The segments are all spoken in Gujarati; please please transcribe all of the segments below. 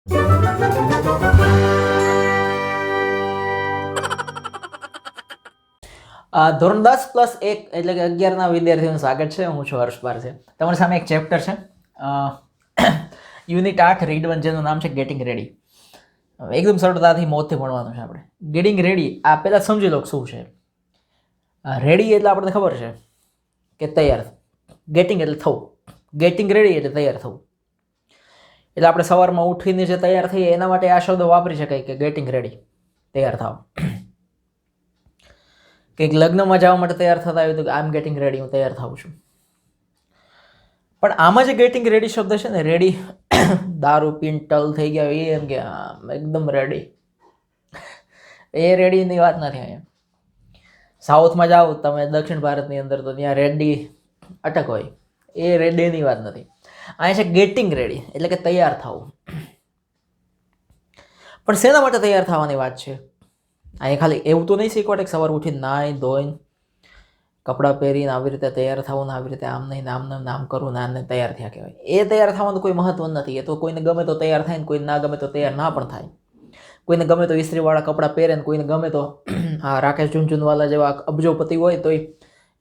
ધોરણ 10+1 એટલે કે 11ના વિદ્યાર્થીઓનું સ્વાગત છે. હું છું હર્ષ બારસે. તમારી સામે એક ચેપ્ટર છે યુનિટ 8 રીડ 1, જેનું નામ છે ગેટિંગ રેડી. એકદમ સરળતાથી મોતથી ભણવાનું છે આપણે. ગેટિંગ રેડી આ પહેલાં સમજી લો શું છે. રેડી એટલે આપણને ખબર છે કે તૈયાર. ગેટિંગ એટલે થવું. ગેટિંગ રેડી એટલે તૈયાર થવું. એટલે આપણે સવારમાં ઉઠીને જે તૈયાર થઈએ એના માટે આ શબ્દ વાપરી શકાય કે ગેટિંગ રેડી, તૈયાર થાવ. કંઈક લગ્નમાં જવા માટે તૈયાર થતા હોય તો આઈ એમ ગેટિંગ રેડી, હું તૈયાર થાઉં છું. પણ આમાં જે ગેટિંગ રેડી શબ્દ છે ને, રેડી દારૂ પીને ટલ થઈ ગયા એ એમ કે એકદમ રેડી, એ રેડીની વાત નથી અહીંયા. સાઉથમાં જાઓ તમે, દક્ષિણ ભારતની અંદર, તો ત્યાં રેડી અટક હોય, એ રેડીની વાત નથી. અહીંયા છે ગેટિંગ રેડી એટલે કે તૈયાર થવું. પણ શેના માટે તૈયાર થવાની વાત છે? અહીંયા ખાલી એવું તો નહીં શીખવાડે કે સવાર ઉઠીને નાહી ધોઈને કપડાં પહેરીને આવી રીતે તૈયાર થવું ને આવી રીતે આમ નહીં નામ કરવું ને આને તૈયાર થયા કહેવાય. એ તૈયાર થવાનું કોઈ મહત્વ નથી. એ તો કોઈને ગમે તો તૈયાર થાય ને કોઈને ના ગમે તો તૈયાર ના પણ થાય. કોઈને ગમે તો ઇસ્ત્રીવાળા કપડાં પહેરે ને કોઈને ગમે તો હા રાકેશ ઝુનઝુનવાલા જેવા અબજોપતિ હોય તો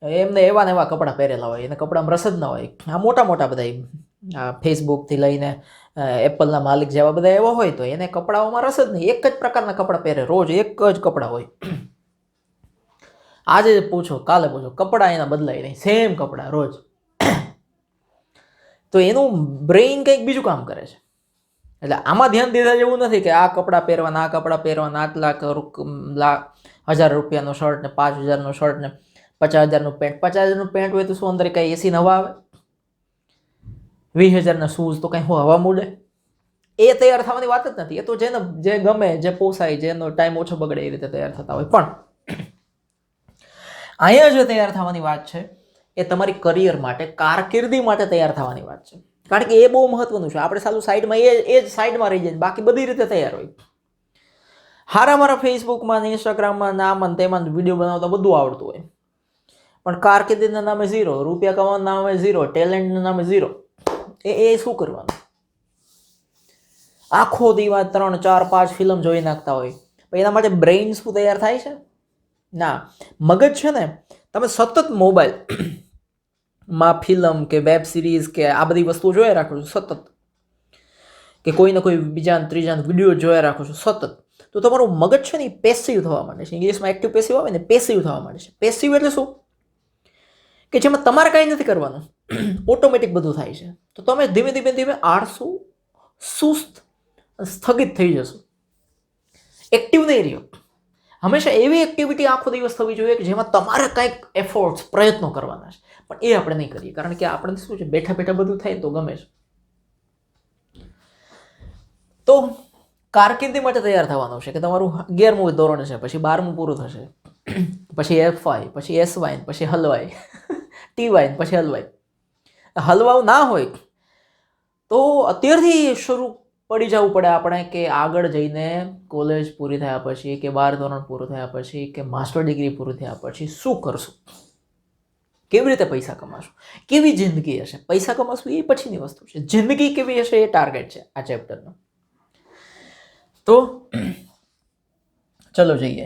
એમને એવા ને એવા કપડાં પહેરેલા હોય, એને કપડામાં રસ જ ના હોય. આ મોટા મોટા બધા ફેસબુકથી લઈને એપલના માલિક જેવા બધા એવા હોય તો એને કપડાઓમાં રસ જ નહીં. એક જ પ્રકારના કપડાં પહેરે, રોજ એક જ કપડાં હોય. આજે પૂછો કાલે પૂછો, કપડાં એના બદલાય નહીં, સેમ કપડાં રોજ. તો એનું બ્રેઇન કંઈક બીજું કામ કરે છે. એટલે આમાં ધ્યાન દીધા જેવું નથી કે આ કપડાં પહેરવાના, આ કપડાં પહેરવાના, 8,000 રૂપિયાનો શર્ટ ને 5,000નો શર્ટ ને 50,000નું પેન્ટ. 50,000નું પેન્ટ હોય તો શું અંદર કઈ એસી નવા આવે? 20,000ના શૂઝ તો કઈ હવા મૂડે? એ તૈયાર થવાની વાત જ નથી. એ તો જેને જે ગમે, જે પોસાય, જેનો ટાઈમ ઓછો બગડે એ રીતે તૈયાર થતા હોય. પણ અહીંયા જે તૈયાર થવાની વાત છે એ તમારી કરિયર માટે, કારકિર્દી માટે તૈયાર થવાની વાત છે. કારણ કે એ બહુ મહત્વનું છે. આપણે સાલું સાઈડમાં એ જ સાઈડમાં રહી જાય, બાકી બધી રીતે તૈયાર હોય. મારા ફેસબુકમાં ને ઇન્સ્ટાગ્રામમાં આમાં તેમાં વિડીયો બનાવતા બધું આવડતું હોય, પણ કારકિર્દીના નામે ઝીરો, રૂપિયા કમાવાના નામે ઝીરો, ટેલેન્ટના નામે ઝીરો. એ શું કરવાનું? આખો દિવસ 3, 4, 5 ફિલ્મ જોઈ નાખતા હોય, પણ એના માટે બ્રેઇન શું તૈયાર થાય છે? ના. મગજ છે ને, તમે સતત મોબાઈલમાં ફિલ્મ કે વેબ સિરીઝ કે આ બધી વસ્તુઓ જોયા રાખો છો સતત, કે કોઈને કોઈ બીજા ત્રીજા વિડીયો જોયા રાખો છો સતત, તો તમારું મગજ છે ને પેસિવ થવા માંડે છે. ઇંગ્લિશમાં એક્ટિવ પેસિવ આવે ને, પેસિવ થવા માંડે છે. પેસિવ એટલે શું? કે જેમાં તમારે કાંઈ નથી કરવાનું, ઓટોમેટિક બધું થાય છે. તો તમે ધીમે ધીમે આળસુ, સુસ્ત, સ્થગિત થઈ જશો. એક્ટિવ નહીં રહ્યો. હંમેશા એવી એક્ટિવિટી આખો દિવસ થવી જોઈએ કે જેમાં તમારે કંઈક એફર્ટ્સ, પ્રયત્નો કરવાના છે. પણ એ આપણે નહીં કરીએ, કારણ કે આપણે શું છે, બેઠા બેઠા બધું થાય તો ગમે છે. તો કારકિર્દી માટે તૈયાર થવાનું છે કે તમારું 11મું ધોરણ છે, પછી 12મું પૂરું થશે, પછી FY, પછી SY, પછી હલવાય, TY, પછી હલવાય. હલવાવું ના હોય તો અત્યારથી શરૂ પડી જવું પડે આપણે કે આગળ જઈને કોલેજ પૂરી થયા પછી કે 12 ધોરણ પૂરું થયા પછી કે માસ્ટર ડિગ્રી પૂરી થયા પછી શું કરશું, કેવી રીતે પૈસા કમાશું, કેવી જિંદગી હશે. પૈસા કમાશું એ પછીની વસ્તુ છે, જિંદગી કેવી હશે એ ટાર્ગેટ છે આ ચેપ્ટરનો. તો ચલો જઈએ.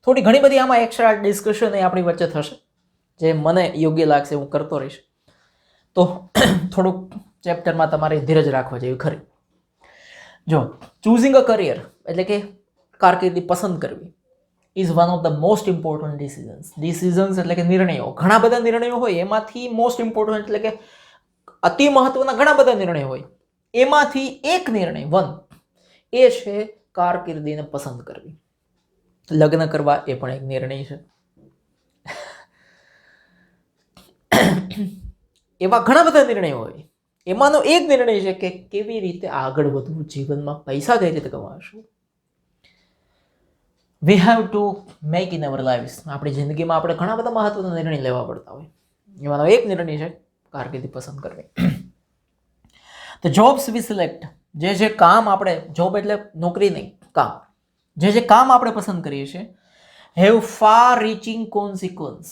થોડી ઘણી બધી આમાં એક્સ્ટ્રા ડિસ્કશન એ આપણી વચ્ચે થશે, જે મને યોગ્ય લાગશે હું કરતો રહીશ. તો થોડુંક ચેપ્ટરમાં તમારે ધીરજ રાખવા જેવી ખરી. જો, ચૂઝિંગ અ કરિયર એટલે કે કારકિર્દી પસંદ કરવી is one of the most important decisions એટલે કે નિર્ણયો. ઘણા બધા નિર્ણયો હોય, એમાંથી મોસ્ટ ઇમ્પોર્ટન્ટ એટલે કે અતિ મહત્વના ઘણા બધા નિર્ણયો હોય, એમાંથી એક નિર્ણય એ છે કારકિર્દીને પસંદ કરવી. લગ્ન કરવા એ પણ એક નિર્ણય છે. એવા ઘણા બધા નિર્ણયો હોય, એમાંનો એક નિર્ણય છે કે કેવી રીતે આગળ વધવું જીવનમાં, પૈસા કઈ રીતે કમાશું. We have to make in our lives. આપણી જિંદગીમાં આપણે ઘણા બધા મહત્વના નિર્ણય લેવા પડતા હોય, એમાંનો એક નિર્ણય છે કારકિર્દી પસંદ કરવી. તો જોબ્સ વી સિલેક્ટ, જે કામ આપણે, જોબ એટલે નોકરી નહીં, કામ, જે કામ આપણે પસંદ કરીએ છીએ, have far reaching consequence.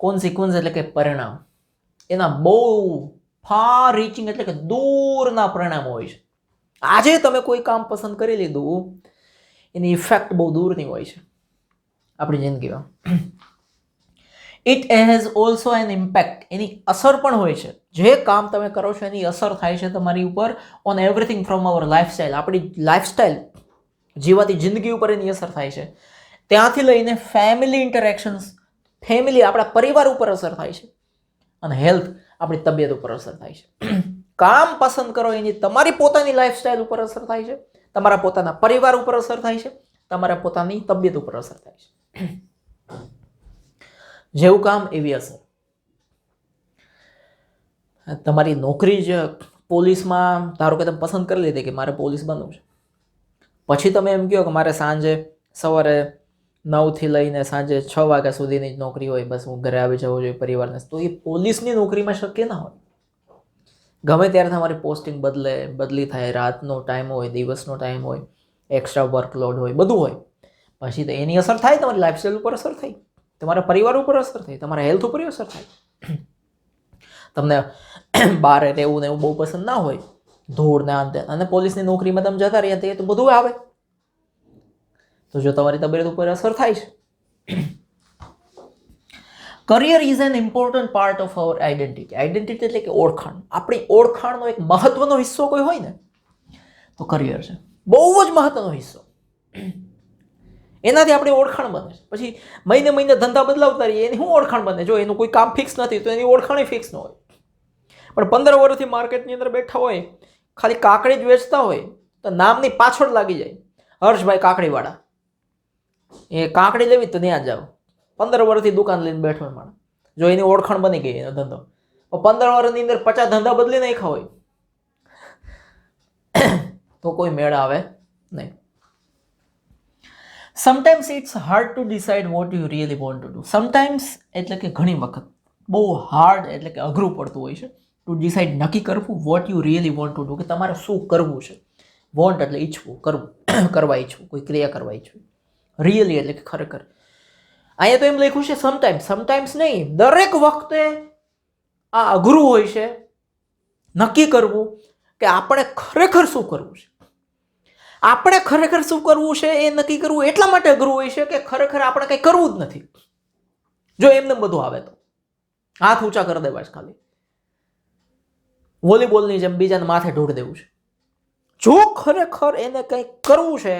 Consequence એટલે કે પરિણામ. એના બહુ ફાર રીચિંગ એટલે કે દૂરના પરિણામો હોય છે. આજે તમે કોઈ કામ પસંદ કરી લીધું, એની ઇફેક્ટ બહુ દૂરની હોય છે આપણી જિંદગીમાં. It has also an impact, એની અસર પણ હોય છે. જે કામ તમે કરો છો એની અસર થાય છે તમારી ઉપર on everything from hour lifestyle, આપણી લાઈફસ્ટાઈલ જીવાતી જિંદગી ઉપર એની અસર થાય છે. ત્યાંથી લઈને ફેમિલી ઇન્ટરેક્શન્સ, ફેમિલી આપણા પરિવાર ઉપર અસર થાય છે, અને હેલ્થ આપણી તબિયત ઉપર અસર થાય છે. કામ પસંદ કરો એની તમારી પોતાની લાઈફસ્ટાઈલ ઉપર અસર થાય છે, તમારા પોતાના પરિવાર ઉપર અસર થાય છે, તમારા પોતાની તબિયત ઉપર અસર થાય છે. જેવું કામ એવી અસર. તમારી નોકરી જ પોલીસમાં, ધારો કે તમે પસંદ કરી લીધી કે મારે પોલીસ બનવું છે, પછી તમે એમ કહો કે મારે સવારે 9 થી લઈને સાંજે 6 વાગ્યા સુધીની જ નોકરી હોય, બસ હું ઘરે આવી જવું જોઈએ પરિવારને, તો એ પોલીસની નોકરીમાં શક્ય ના હોય. ગમે ત્યારે તમારી પોસ્ટિંગ બદલી થાય, રાતનો ટાઈમ હોય, દિવસનો ટાઈમ હોય, એક્સ્ટ્રા વર્કલોડ હોય, બધું હોય. પછી તો એની અસર થાય, તમારી લાઈફસ્ટાઈલ ઉપર અસર થઈ, તમારા પરિવાર ઉપર અસર થઈ, તમારા હેલ્થ ઉપર અસર થાય. તમને બહાર રહેવું ને એવું બહુ પસંદ ના હોય, ધૂળ ને અંતે, અને પોલીસની નોકરીમાં તમે જતા રહ્યા તો બધું આવે, તો જો તમારી તબિયત ઉપર અસર થાય છે. Career is an important part of our identity. Identity એટલે કે ઓળખાણ. આપણી ઓળખાણનો એક મહત્વનો હિસ્સો કોઈ હોય ને તો કરિયર છે. બહુ જ મહત્વનો હિસ્સો. એનાથી આપણી ઓળખાણ બને છે. પછી મહિને ધંધા બદલાવતા રહીએ, એની શું ઓળખાણ બને? જો એનું કોઈ કામ ફિક્સ નથી તો એની ઓળખાણ ફિક્સ ન હોય. પણ 15 વર્ષથી માર્કેટની અંદર બેઠા હોય, ખાલી કાકડી જ વેચતા હોય, તો નામની પાછળ લાગી જાય, હર્ષભાઈ કાકડીવાળા. એ કાકડી લેવી તો ત્યાં જાઓ, 15 વર્ષથી દુકાન લઈને બેઠો હોય માણસ, જો એની ઓળખાણ બની ગઈ એનો ધંધો. 15 વર્ષની અંદર 50 ધંધા બદલી નાખ્યા હોય તો કોઈ મેળ આવે નહીં. Sometimes it's hard to decide what you really want to do. Sometimes એટલે કે ઘણી વખત, બહુ હાર્ડ એટલે કે અઘરું પડતું હોય છે ટુ ડિસાઇડ, નક્કી કરવું, vote you really want to do, કે તમારે શું કરવું છે. વોન્ટ એટલે ઈચ્છવું, કરવું, કરવા ઈચ્છવું, કોઈ ક્રિયા કરવા ઈચ્છવું. રિયલી એટલે કે ખરેખર. અહીંયા તો એમ લખ્યું છે સમટાઈમ્સ. સમટાઈમ્સ નહીં, દરેક વખતે આ અઘરું હોય છે નક્કી કરવું કે આપણે ખરેખર શું કરવું છે. આપણે ખરેખર શું કરવું છે એ નક્કી કરવું એટલા માટે અઘરું હોય છે કે ખરેખર આપણે કંઈ કરવું જ નથી. જો એમને બધું આવે તો હાથ ઊંચા કરી દેવા છે, ખાલી વોલીબોલની જેમ બીજાને માથે ઢોળી દેવું છે. જો ખરેખર એને કંઈક કરવું છે,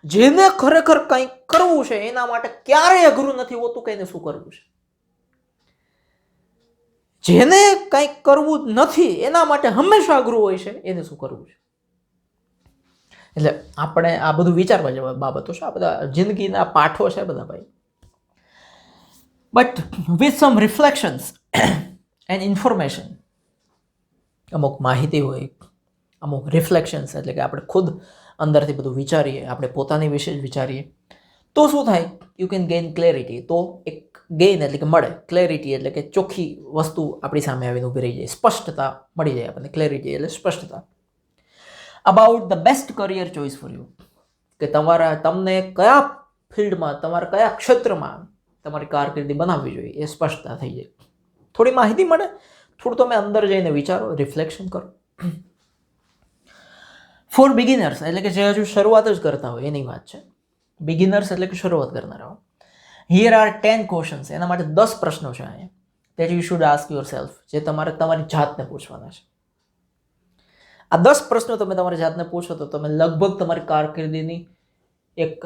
જેને ખરેખર કંઈક કરવું છે, એના માટે ક્યારેય અઘરું નથી હોતું કે એને શું કરવું છે. જેને કંઈક કરવું જ નથી એના માટે હંમેશા અઘરું હોય છે એને શું કરવું છે. એટલે આપણે આ બધું વિચારવા જેવા બાબતો છે, આ બધા જિંદગીના પાઠો છે બધા ભાઈ. But with some reflections and information, અમુક માહિતી હોય, અમુક રિફ્લેક્શન્સ એટલે કે આપણે ખુદ અંદરથી બધું વિચારીએ, આપણે પોતાની વિશે જ વિચારીએ, તો શું થાય? You can gain clarity. તો એક ગેઇન એટલે કે મળે, ક્લેરિટી એટલે કે ચોખ્ખી વસ્તુ આપણી સામે આવીને ઊભી રહી જાય, સ્પષ્ટતા મળી જાય આપણને. ક્લેરિટી એટલે સ્પષ્ટતા. About the best career choice for you, કે તમને કયા ફિલ્ડમાં, તમારા કયા ક્ષેત્રમાં તમારી કારકિર્દી બનાવવી જોઈએ એ સ્પષ્ટતા થઈ જાય. થોડી માહિતી મળે, થોડું તમે અંદર જઈને વિચારો, રિફ્લેક્શન કરો. ફોર બિગિનર્સ એટલે કે જે હજુ શરૂઆત જ કરતા હોય એની વાત છે. બિગિનર્સ એટલે કે શરૂઆત કરનારા હોય. Here are 10 questions. એના માટે 10 પ્રશ્નો છે અહીંયા, that you should ask yourself, જે તમારે તમારી જાતને પૂછવાના છે. આ 10 પ્રશ્નો તમે તમારી જાતને પૂછો તો તમે લગભગ તમારી કારકિર્દીની એક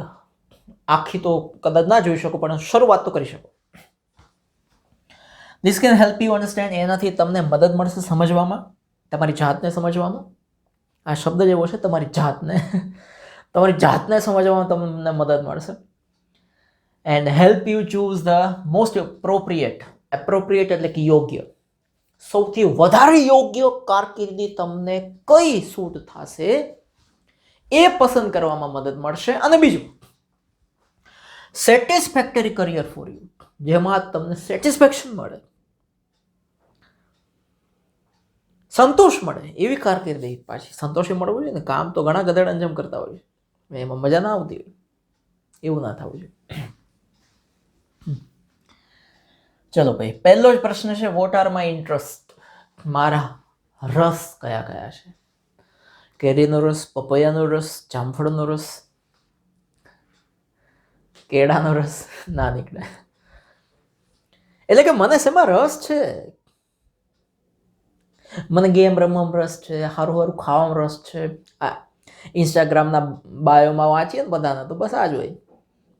આખી તો કદાચ ના જોઈ શકો, પણ શરૂઆત તો કરી શકો. This can help you understand. એનાથી તમને મદદ મળશે સમજવામાં, તમારી જાતને સમજવામાં. આ શબ્દ જેવો છે, તમારી જાતને સમજવામાં તમને મદદ મળશે. And help you choose the most appropriate એટલે કે યોગ્ય, સૌથી વધારે યોગ્ય કારકિર્દી તમને કઈ સૂટ થશે એ પસંદ કરવામાં મદદ મળશે. અને બીજું, સેટિસ્ફેક્ટરી કરિયર ફોર યુ, જેમાં તમને સેટિસ્ફેક્શન મળે, સંતોષ મળે એવી કારકિર્દી. પાછી સંતોષી મળવું જોઈએ ને. કામ તો ઘણા ગધેડાની જેમ કરતા હોય છે, એમાં મજા ના આવતી હોય, એવું ના થવું જોઈએ. ચલો ભાઈ, પહેલો જ પ્રશ્ન છે, વોટ આર માય ઇન્ટરેસ્ટ. મારા રસ કયા કયા છે. કેરીનો રસ, પપૈયાનો રસ, જામફળનો રસ, કેળાનો રસ ના નીકળે. એટલે કે મને શેમાં રસ છે? મને ગેમ રમવામાં રસ છે, સારું સારું ખાવામાં રસ છે. આ ઇન્સ્ટાગ્રામના બાયોમાં વાંચીએ ને બધાના, તો બસ આ જ હોય.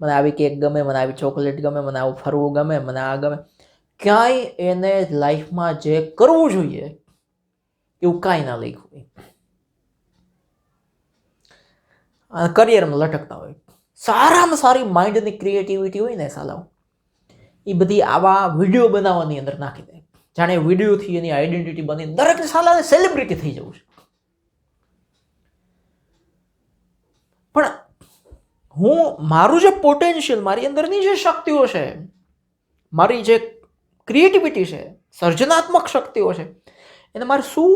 મને આવી કેક ગમે, મને આવી ચોકલેટ ગમે, મને આવું ફરવું ગમે, મને આ ગમે. ક્યાંય એને લાઈફમાં જે કરવું જોઈએ એવું કાંઈ ના લખ્યું હોય. કરિયરમાં લટકતા હોય. સારામાં સારી માઇન્ડની ક્રિએટિવિટી હોય ને સાલાવ, એ બધી આવા વિડીયો બનાવવાની અંદર નાખી દે. જાણે વિડીયોથી એની આઈડેન્ટિટી બની દરેક સાલાને સેલિબ્રિટી થઈ જવું છે. પણ હું મારું જે પોટેન્શિયલ, મારી અંદરની જે શક્તિઓ છે, મારી જે ક્રિએટિવિટી છે, સર્જનાત્મક શક્તિઓ છે, એને મારે શું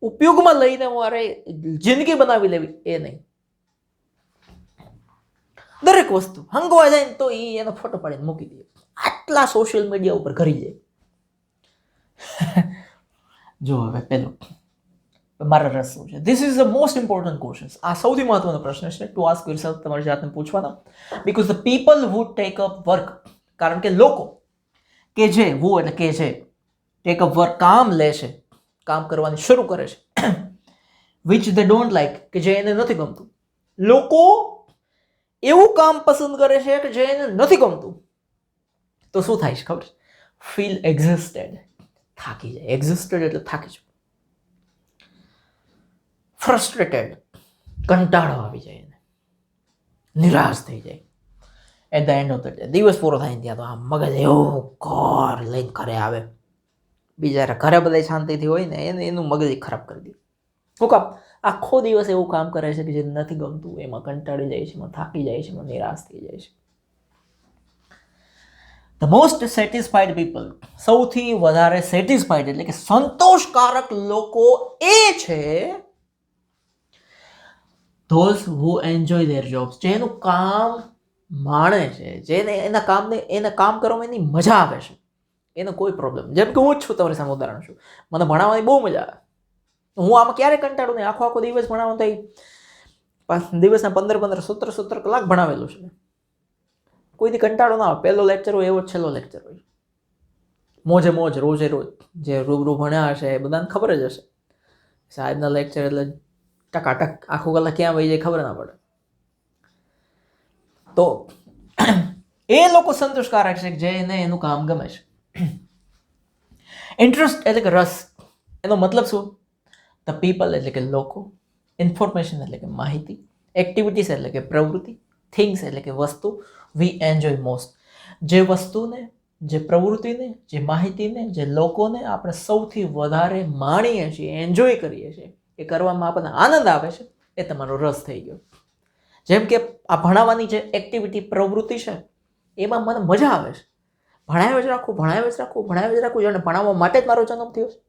ઉપયોગમાં લઈને મારે જિંદગી બનાવી લેવી એ નહીં. દરેક વસ્તુ હંગવા જાય ને તો એનો ફોટો પાડીને મૂકી દે. આટલા સોશિયલ મીડિયા ઉપર કરી જાય. જો હવે પેલું મારા રસ શું છે? This is the most important question. આ સૌથી મહત્વનો પ્રશ્ન છે ટુ આસ્ક યોરસેલ્ફ, તમારી જાતને પૂછવાનો. Because the people who take up work, કારણ કે લોકો કે જે હું એટલે કે જે ટેક અપ વર્ક કામ લે છે, કામ કરવાની શરૂ કરે છે, વિચ દે ડોન્ટ લાઈક, કે જે એને નથી ગમતું. લોકો એવું કામ પસંદ કરે છે કે જે એને નથી ગમતું, તો શું થાય છે ખબર છે? ફીલ એક્ઝિસ્ટેડ, થાકી જાય. એક્ઝિસ્ટેડ એટલે થાકી જાય. ફ્રસ્ટ્રેટેડ, કંટાળો આવી જાય એને, નિરાશ થઈ જાય. At the end of the day દિવસ પૂરો થાય ને ત્યાં તો આ મગજ એવું ઘર લઈને ઘરે આવે. બિચારા ઘરે બધા શાંતિથી હોય ને એનું મગજ ખરાબ કરી દે. શું કામ? આખો દિવસ એવું કામ કરે છે કે જે નથી ગમતું, એમાં કંટાળી જાય છે, એમાં થાકી જાય છે, એમાં નિરાશ થઈ જાય છે. ધ મોસ્ટ સેટિસ્ફાઈડ પીપલ, સૌથી વધારે સેટિસ્ફાઈડ એટલે કે સંતોષકારક લોકો એ છે those who enjoy there jobs, જેનું કામ માણે છે, જેને એના કામ કરવામાં એની મજા આવે છે, એનો કોઈ પ્રોબ્લેમ. જેમ કે હું જ છું, તમારી સામે ઉદાહરણ છું. મને ભણાવવાની બહુ મજા આવે. હું આમાં ક્યારે કંટાળું નહીં. આખો દિવસ ભણાવવાનું થાય, દિવસના 15 17 કલાક ભણાવેલું છે. કોઈથી કંટાળો ના આવે. પહેલો લેક્ચર હોય એવો જ છેલ્લો લેક્ચર હોય. મોજે મોજ, રોજે રોજ. જે રૂબરૂ ભણ્યા હશે એ બધાને ખબર જ હશે. સાહેબના લેક્ચર એટલે ટકાટક આખું કલાક ક્યાં વહી જાય ખબર ના પડે. તો એ લોકો સંતોષકારક છે જેને એનું કામ ગમે છે. ઇન્ટરેસ્ટ એટલે કે રસ, એનો મતલબ શું? ધ પીપલ એટલે કે લોકો, ઇન્ફોર્મેશન એટલે કે માહિતી, એક્ટિવિટીઝ એટલે કે પ્રવૃત્તિ, થિંગ્સ એટલે કે વસ્તુ, વી એન્જોય મોસ્ટ, જે વસ્તુને, જે પ્રવૃત્તિને, જે માહિતીને, જે લોકોને આપણે સૌથી વધારે માણીએ છીએ, એન્જોય કરીએ છીએ, એ કરવામાં આપણને આનંદ આવે છે, એ તમારો રસ થઈ ગયો. જેમ કે આ ભણાવવાની જે એક્ટિવિટી પ્રવૃત્તિ છે, એમાં મને મજા આવે છે. ભણાવ્યા જ રાખું, જાણે ભણાવવા માટે જ મારો જન્મ થયો છે.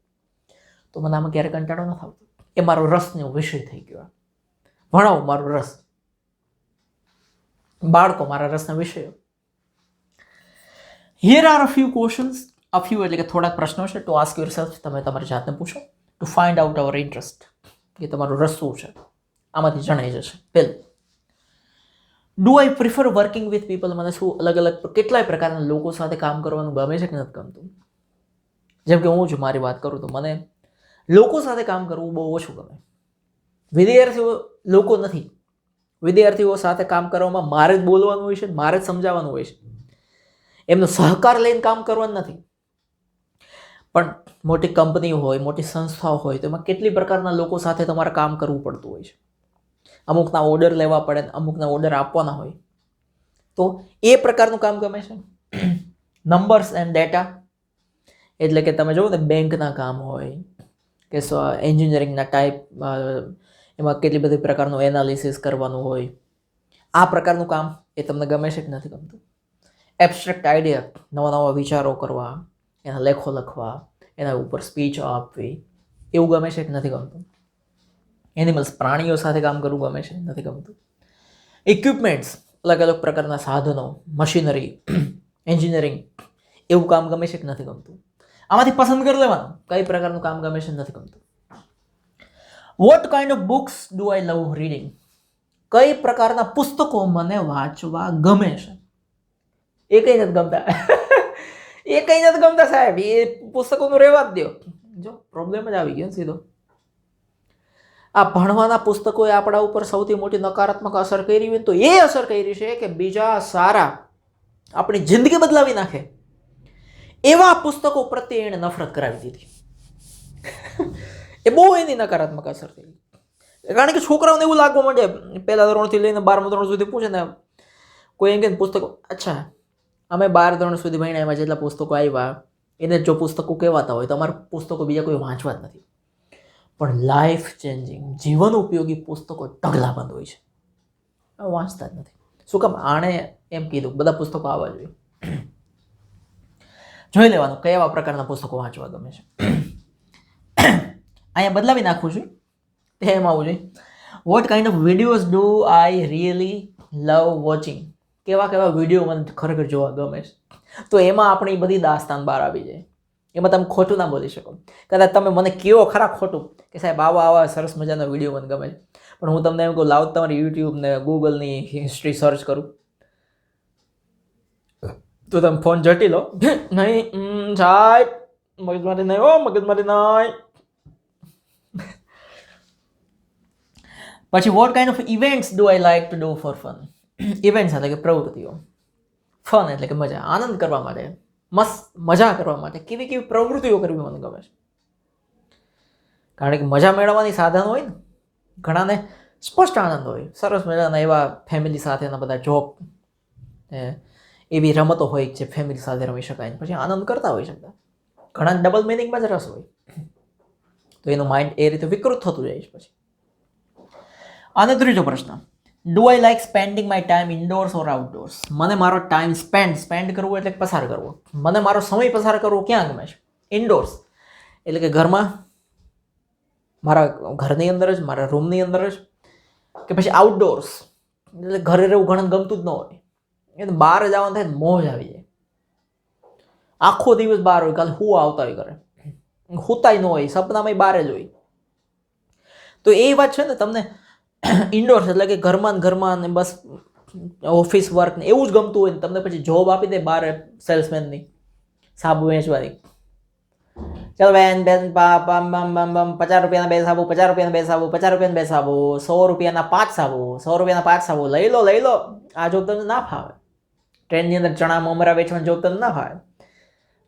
તો મને આમાં ક્યારે કંટાળો ન થતો. એ મારો રસનો વિષય થઈ ગયો. ભણાવું મારો રસ, બાળકો મારા રસના વિષયો. Here are a few questions, a few એટલે કે થોડાક પ્રશ્નો છે ટુ આસ્ક યોરસેલ્ફ, તમે તમારી જાતને પૂછો, to find out our interest, કે તમારો રસ શું છે. આમાંથી જણાઈ જશે. પહેલું, do I prefer working with people, મને શું કેટલાય પ્રકારના લોકો સાથે કામ કરવાનું ગમે છે કે નથી ગમતું. જેમ કે હું જ મારી વાત કરું તો મને લોકો સાથે કામ કરવું બહુ ઓછું ગમે. વિદ્યાર્થીઓ સાથે કામ કરવામાં મારે જ બોલવાનું હોય છે, મારે જ સમજાવવાનું હોય છે. એમનો સહકાર લઈને કામ કરવાનું નથી. પણ મોટી કંપની હોય, મોટી સંસ્થાઓ હોય, તો એમાં કેટલી પ્રકારના લોકો સાથે તમારે કામ કરવું પડતું હોય છે. અમુકના ઓર્ડર લેવા પડે, અમુકના ઓર્ડર આપવાના હોય. તો એ પ્રકારનું કામ ગમે છે. નંબર્સ એન્ડ ડેટા એટલે કે તમે જુઓ ને, બેંકના કામ હોય કે એન્જિનિયરિંગના ટાઈપ, એમાં કેટલી બધી પ્રકારનું એનાલિસિસ કરવાનું હોય. આ પ્રકારનું કામ એ તમને ગમે છે કે નથી ગમતું. એબ્સ્ટ્રેક્ટ આઈડિયા, નવા વિચારો કરવા, એના લેખો લખવા, એના ઉપર સ્પીચ આપવી, એવું ગમે છે કે નથી ગમતું. એનિમલ્સ, પ્રાણીઓ સાથે કામ કરવું ગમે છે, નથી ગમતું. ઇક્વિપમેન્ટ્સ, અલગ પ્રકારના સાધનો, મશીનરી, એન્જિનિયરિંગ, એવું કામ ગમે છે કે નથી ગમતું. આમાંથી પસંદ કરી લેવાનું કઈ પ્રકારનું કામ ગમે છે, નથી ગમતું. What kind of books do I love reading? કઈ પ્રકારના પુસ્તકો મને વાંચવા ગમે છે? એ કઈ નથી ગમતા. એ કઈ નથી ગમતા સાહેબ, એ પુસ્તકોનું રહેવા જ દો. જો પ્રોબ્લેમ જ આવી ગયો સીધો. આ ભણવાના પુસ્તકોએ આપણા ઉપર સૌથી મોટી નકારાત્મક અસર કરી હોય તો એ અસર કરી છે કે બીજા સારા આપણી જિંદગી બદલાવી નાખે એવા પુસ્તકો પ્રત્યે એને નફરત કરાવી દીધી. એ બહુ એની નકારાત્મક અસર થઈ. કારણ કે છોકરાઓને એવું લાગવા માંડે, પહેલા ધોરણથી લઈને 12મા ધોરણ સુધી પૂછે ને કોઈ એમ કે પુસ્તકો, અચ્છા અમે 12 ધોરણ સુધી ભણ્યા, એમાં જેટલા પુસ્તકો આવ્યા એને જો પુસ્તકો કહેવાતા હોય તો અમારા પુસ્તકો બીજા કોઈ વાંચવા જ નથી. પણ લાઈફ ચેન્જિંગ, જીવન ઉપયોગી પુસ્તકો ઢગલાબંધ હોય છે, વાંચતા જ નથી. શું કામ? આણે એમ કીધું બધા પુસ્તકો આવવા જોઈએ. જોઈ લેવાનું કયા પ્રકારના પુસ્તકો વાંચવા ગમે છે. અહીંયા બદલાવી નાખવું છું, તેમ આવું જોઈએ. What kind of videos do I really love watching? કેવા કેવા વિડીયો મને ખરેખર જોવા ગમે છે? તો એમાં આપણી બધી દાસ્તાન બહાર આવી જાય. એમાં તમે ખોટું ના બોલી શકો. કદાચ તમે મને કહો ખરા ખોટું કે સાહેબ આવા આવા સરસ મજાના વિડીયો મને ગમે છે, પણ હું તમને એમ કહું લાવ તમારી યુટ્યુબ ને ગૂગલની હિસ્ટ્રી સર્ચ કરું તો તમે ફોન જટી લો. નહીં સાહેબ, મગજમારી નહીં, હો મગજમારી નહીં. પછી what kind of events do I like to do for fun? Events એટલે કે પ્રવૃત્તિઓ. ફન એટલે કે મજા, આનંદ કરવા માટે, મસ્ત મજા કરવા માટે કેવી કેવી પ્રવૃત્તિઓ કરવી મને ગમે છે. કારણ કે મજા મેળવવાની સાધન હોય ને, ઘણાને સ્પષ્ટ આનંદ હોય, સરસ મજાના એવા ફેમિલી સાથેના બધા જોક, એવી રમતો હોય જે ફેમિલી સાથે રમી શકાય, પછી આનંદ કરતા હોય શકતા. ઘણા ડબલ મિનિંગમાં જ રસ હોય, તો એનું માઇન્ડ એ રીતે વિકૃત થતું જાય છે પછી. અને ત્રીજો પ્રશ્ન, do I like spending my time indoors or outdoors? મને મારો ટાઈમ સ્પેન્ડ કરવો એટલે પસાર કરવો, મને મારો સમય પસાર કરવો ક્યાં ગમે છે? ઇન્ડોર્સ એટલે કે ઘરમાં, મારા ઘરની અંદર જ, મારા રૂમની અંદર જ, કે પછી આઉટડોર્સ એટલે ઘરે રહેવું ઘણા ગમતું જ ન હોય, એને બહાર જવાનું થાય મોજ આવી જાય. આખો દિવસ બહાર હોય, કાલે હું આવતા હોય ઘરે, હુતાય ન હોય, સપનામાં બહાર જ હોય. તો એ વાત છે ને, તમને ઇન્ડોર્સ એટલે કે ઘરમાં ને બસ ઓફિસ વર્ક ને એવું જ ગમતું હોય ને તમને પછી જોબ આપી દે બહાર સેલ્સમેનની, સાબુ વેચવાની. ચાલો બેન 50 રૂપિયાના 2 સાબુ, 50 રૂપિયાના 2 સાબુ, 50 રૂપિયાના 2 સાબુ, 100 રૂપિયાના 5 સાબુ, 100 રૂપિયાના 5 સાબુ, લઈ લો. આ જોબ તમને ના ફાવે. ટ્રેનની અંદર ચણા મમરા વેચવાની જોબ તમને ના ફાવે.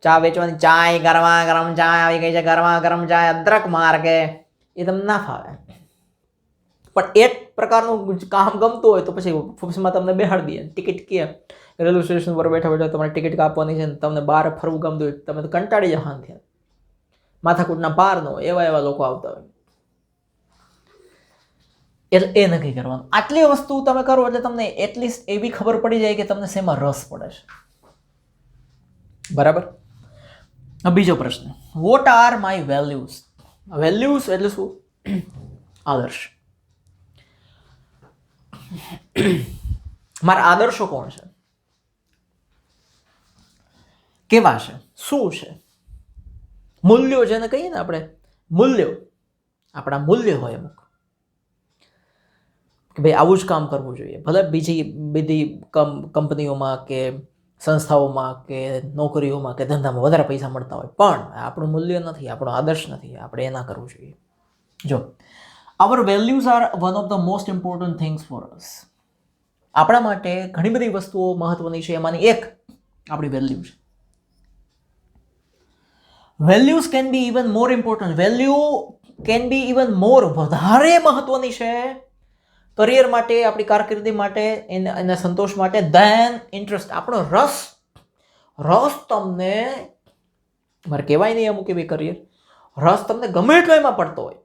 ચા વેચવાની, ચાય ગરમા ગરમ ચા આવી ગઈ છે, ગરમા ગરમ ચાય અદરક માર કે, એ તમને ના ફાવે. પણ એક પ્રકારનું કામ ગમતું હોય તો પછી ઓફિસમાં તમને બેહાડી દે, ટિકિટ કે રેલવે સ્ટેશન પર બેઠા બેઠા તમારે ટિકિટ કાપવાની છે ને તમને બહાર ફરવું ગમતું હોય, તમે તો કંટાળી જવાનું છે. માથાકૂટના પાર ન હોય એવા લોકો આવતા હોય. એટલે એ નક્કી કરવાનું. આટલી વસ્તુ તમે કરો એટલે તમને એટલીસ્ટ એવી ખબર પડી જાય કે તમને શેમાં રસ પડે છે. બરાબર. બીજો પ્રશ્ન, what are my values? Values એટલે શું? આદર્શ. મારા આદર્શો કોણ છે, કેવા છે, શું છે? મૂલ્યો જેને કહીએ ને આપણે, મૂલ્યો, આપણા મૂલ્ય હોય અમુક કે ભાઈ આવું જ કામ કરવું જોઈએ. ભલે બીજી બધી કંપનીઓમાં કે સંસ્થાઓમાં કે નોકરીઓમાં કે ધંધામાં વધારે પૈસા મળતા હોય, પણ આપણું મૂલ્ય નથી, આપણો આદર્શ નથી, આપણે એ ના કરવું જોઈએ. જો our values are one of the most important things for us. આપણા માટે ઘણી બધી વસ્તુઓ મહત્વની છે, એમાંની એક આપણી વેલ્યુ છે. Values can be even more important, value can be even more, વધારે મહત્વની છે કરિયર માટે, આપણી કારકિર્દી માટે, એના સંતોષ માટે, ધેન ઇન્ટરેસ્ટ, આપણો રસ. તમને મારે કહેવાય નહીં અમુક એવી કરિયર, રસ તમને ગમે એટલો એમાં પડતો હોય,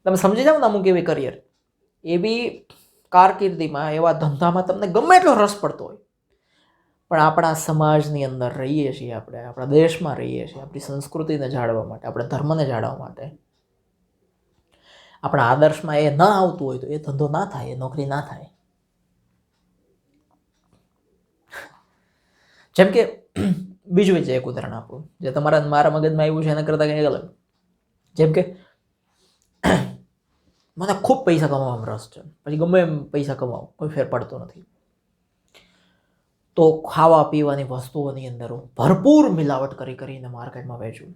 તમે સમજી જાઓ ને, અમુક એવી કરિયર, એવી કારકિર્દીમાં, એવા ધંધામાં તમને ગમે એટલો રસ પડતો હોય, પણ આપણા સમાજની અંદર રહીએ છીએ, આપણે આપણા દેશમાં રહીએ છીએ, આપણી સંસ્કૃતિને જાળવવા માટે, આપણા ધર્મને જાળવવા માટે, આપણા આદર્શમાં એ ના આવતું હોય તો એ ધંધો ના થાય, એ નોકરી ના થાય. જેમ કે બીજું એક ઉદાહરણ આપું જે મારા મગજમાં આવ્યું છે એના કરતાં કંઈક અલગ. જેમ કે મને ખૂબ પૈસા કમાવામાં રસ છે, પછી ગમે એમ પૈસા કમાવો, કોઈ ફેર પડતો નથી, તો ખાવા પીવાની વસ્તુઓની અંદર હું ભરપૂર મિલાવટ કરીને માર્કેટમાં વેચું,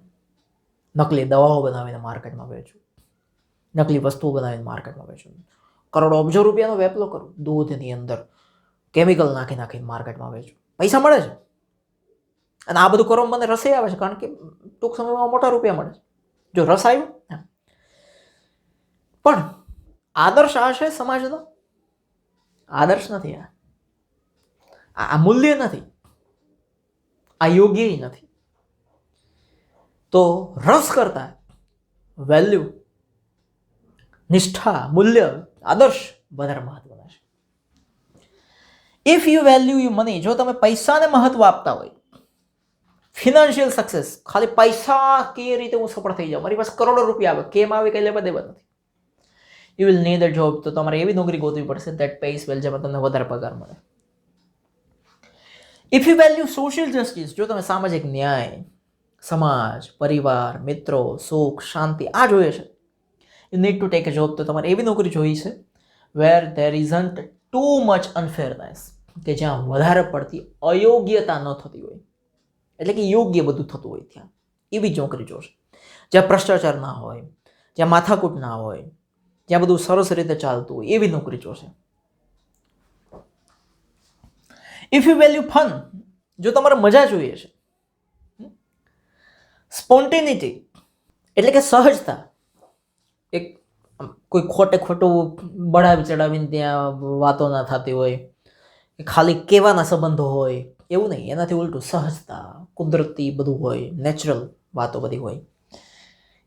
નકલી દવાઓ બનાવીને માર્કેટમાં વેચું, નકલી વસ્તુઓ બનાવીને માર્કેટમાં વેચું, કરોડો અબજો રૂપિયાનો વેપલો કરું, દૂધની અંદર કેમિકલ નાખીને માર્કેટમાં વેચું, પૈસા મળે છે. અને આ બધું કરવામાં મને રસે આવે છે, કારણ કે ટૂંક સમયમાં મોટા રૂપિયા મળે છે જો રસ આવ્યું. પણ આદર્શ આ છે સમાજનો, આદર્શ નથી, આ મૂલ્ય નથી, આ યોગ્ય નથી. તો રસ કરતા વેલ્યુ, નિષ્ઠા, મૂલ્ય, આદર્શ વધારે મહત્વના છે. If you value you money, જો તમે પૈસાને મહત્વ આપતા હોય, ફિનાન્શિયલ સક્સેસ, ખાલી પૈસા કેવી રીતે હું સફળ થઈ જાઉં, મારી પાસે કરોડો રૂપિયા આવે, કેમ આવે કઈ લેવા દેવા નથી. You will need a job, તો તમારે એવી નોકરી ગોતવી પડશે ધેટ પેઇઝ વેલ, જેમાં તમને વધારે પગાર મળે. If you value social justice, જો તમે સામાજિક ન્યાય, સમાજ, પરિવાર, મિત્રો, સુખ, શાંતિ આ જોઈએ છે, you need to take a job, તો તમારે એવી નોકરી જોઈ છે વેર ધેર ઇઝન્ટ ટુ મચ અનફેરનેસ, કે જ્યાં વધારે પડતી અયોગ્યતા ન થતી હોય, એટલે કે યોગ્ય બધું થતું હોય, ત્યાં એવી જ નોકરી જોશે. જ્યાં ભ્રષ્ટાચાર ના હોય, જ્યાં માથાકૂટ ના હોય, જ્યાં બધું સરસ રીતે ચાલતું હોય, એવી નોકરી જોશે. ઇફ યુ વેલ્યુ ફન, જો તમારે મજા જોઈએ છે, સ્પોન્ટેનિટી એટલે કે સહજતા, એક કોઈ ખોટું બળાવી ચડાવીને ત્યાં વાતો ના થતી હોય, ખાલી કહેવાના સંબંધો હોય, એવું નહીં, એનાથી ઉલટું સહજતા, કુદરતી બધું હોય, નેચરલ વાતો બધી હોય.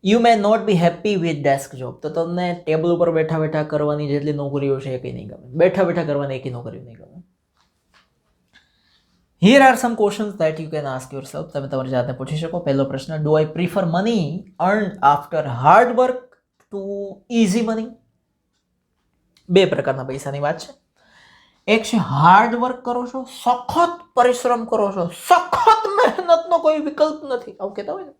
You may not be happy with desk job, તો તમને ટેબલ ઉપર બેઠા બેઠા કરવાની જેટલી નોકરીઓ છે એ કંઈ નહીં ગમે, બેઠા બેઠા કરવાની એકી નોકરીઓ નહીં ગમે. Here are some questions that you can ask yourself, તમે તમારી જાતને પૂછી શકો. પહેલો પ્રશ્ન, do I prefer money earn after hard work to easy money? બે પ્રકારના પૈસાની વાત છે. એક છે હાર્ડ વર્ક કરો છો, સખત પરિશ્રમ કરો છો, સખત મહેનતનો કોઈ વિકલ્પ નથી, આવું કહેતા હોય ને,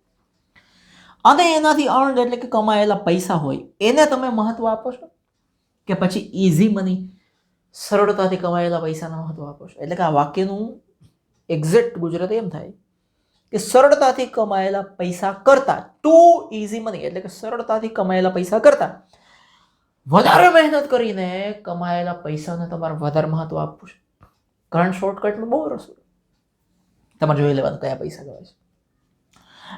અને એનાથી અર્ન એટલે કે કમાયેલા પૈસા હોય એને તમે મહત્વ આપો છો, કે પછી ઇઝી મની, સરળતાથી કમાયેલા પૈસાને મહત્વ આપો છો? એટલે કે આ વાક્યનું એક્ઝેક્ટ ગુજરાતી એમ થાય કે સરળતાથી કમાયેલા પૈસા કરતા, ટુ ઇઝી મની એટલે કે સરળતાથી કમાયેલા પૈસા કરતા વધારે મહેનત કરીને કમાયેલા પૈસાને તમારે વધારે મહત્વ આપવું છે. કરંટ શોર્ટકટમાં બહુ રસ તમારે જોઈ લેવાનું કયા પૈસા કમાય છે.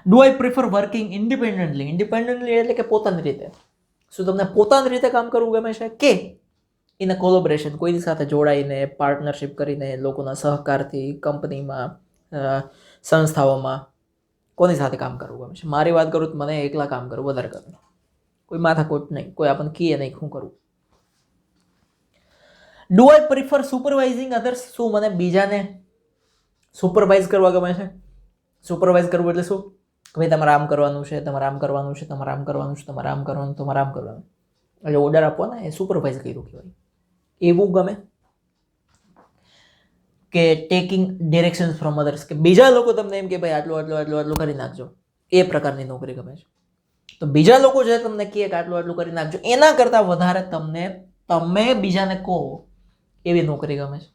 Do I prefer working independently? Independently એટલે કે પોતાની રીતે. શું તમને પોતાની રીતે કામ કરવું ગમે છે, કે ઇન અ કોલેબોરેશન, કોઈની સાથે જોડાઈને, પાર્ટનરશિપ કરીને, લોકોના સહકારથી, કંપનીમાં, સંસ્થાઓમાં, કોની સાથે કામ કરવું ગમે છે? મારી વાત કરું તો મને એકલા કામ કરવું વધારે ગમે, કોઈ માથાકૂટ નહીં, કોઈ આપણને કહે નહીં શું કરવું. Do I prefer supervising others? શું મને બીજાને સુપરવાઇઝ કરવા ગમે છે? સુપરવાઇઝ કરવું એટલે શું? કે ભાઈ તમારે આમ કરવાનું છે, તમારે આમ કરવાનું છે, તમારે આમ કરવાનું છે, તમારે આમ કરવાનું, તમારે આમ કરવાનું, એટલે ઓર્ડર આપવાના, એ સુપરવાઇઝ કર્યું કહેવાય. એવું ગમે કે ટેકિંગ ડિરેક્શન ફ્રોમ અધર્સ, કે બીજા લોકો તમને એમ કે ભાઈ આટલું આટલું આટલું આટલું કરી નાખજો, એ પ્રકારની નોકરી ગમે છે? તો બીજા લોકો જે તમને કહે કે આટલું આટલું કરી નાખજો, એના કરતાં વધારે તમે બીજાને કહો એવી નોકરી ગમે છે?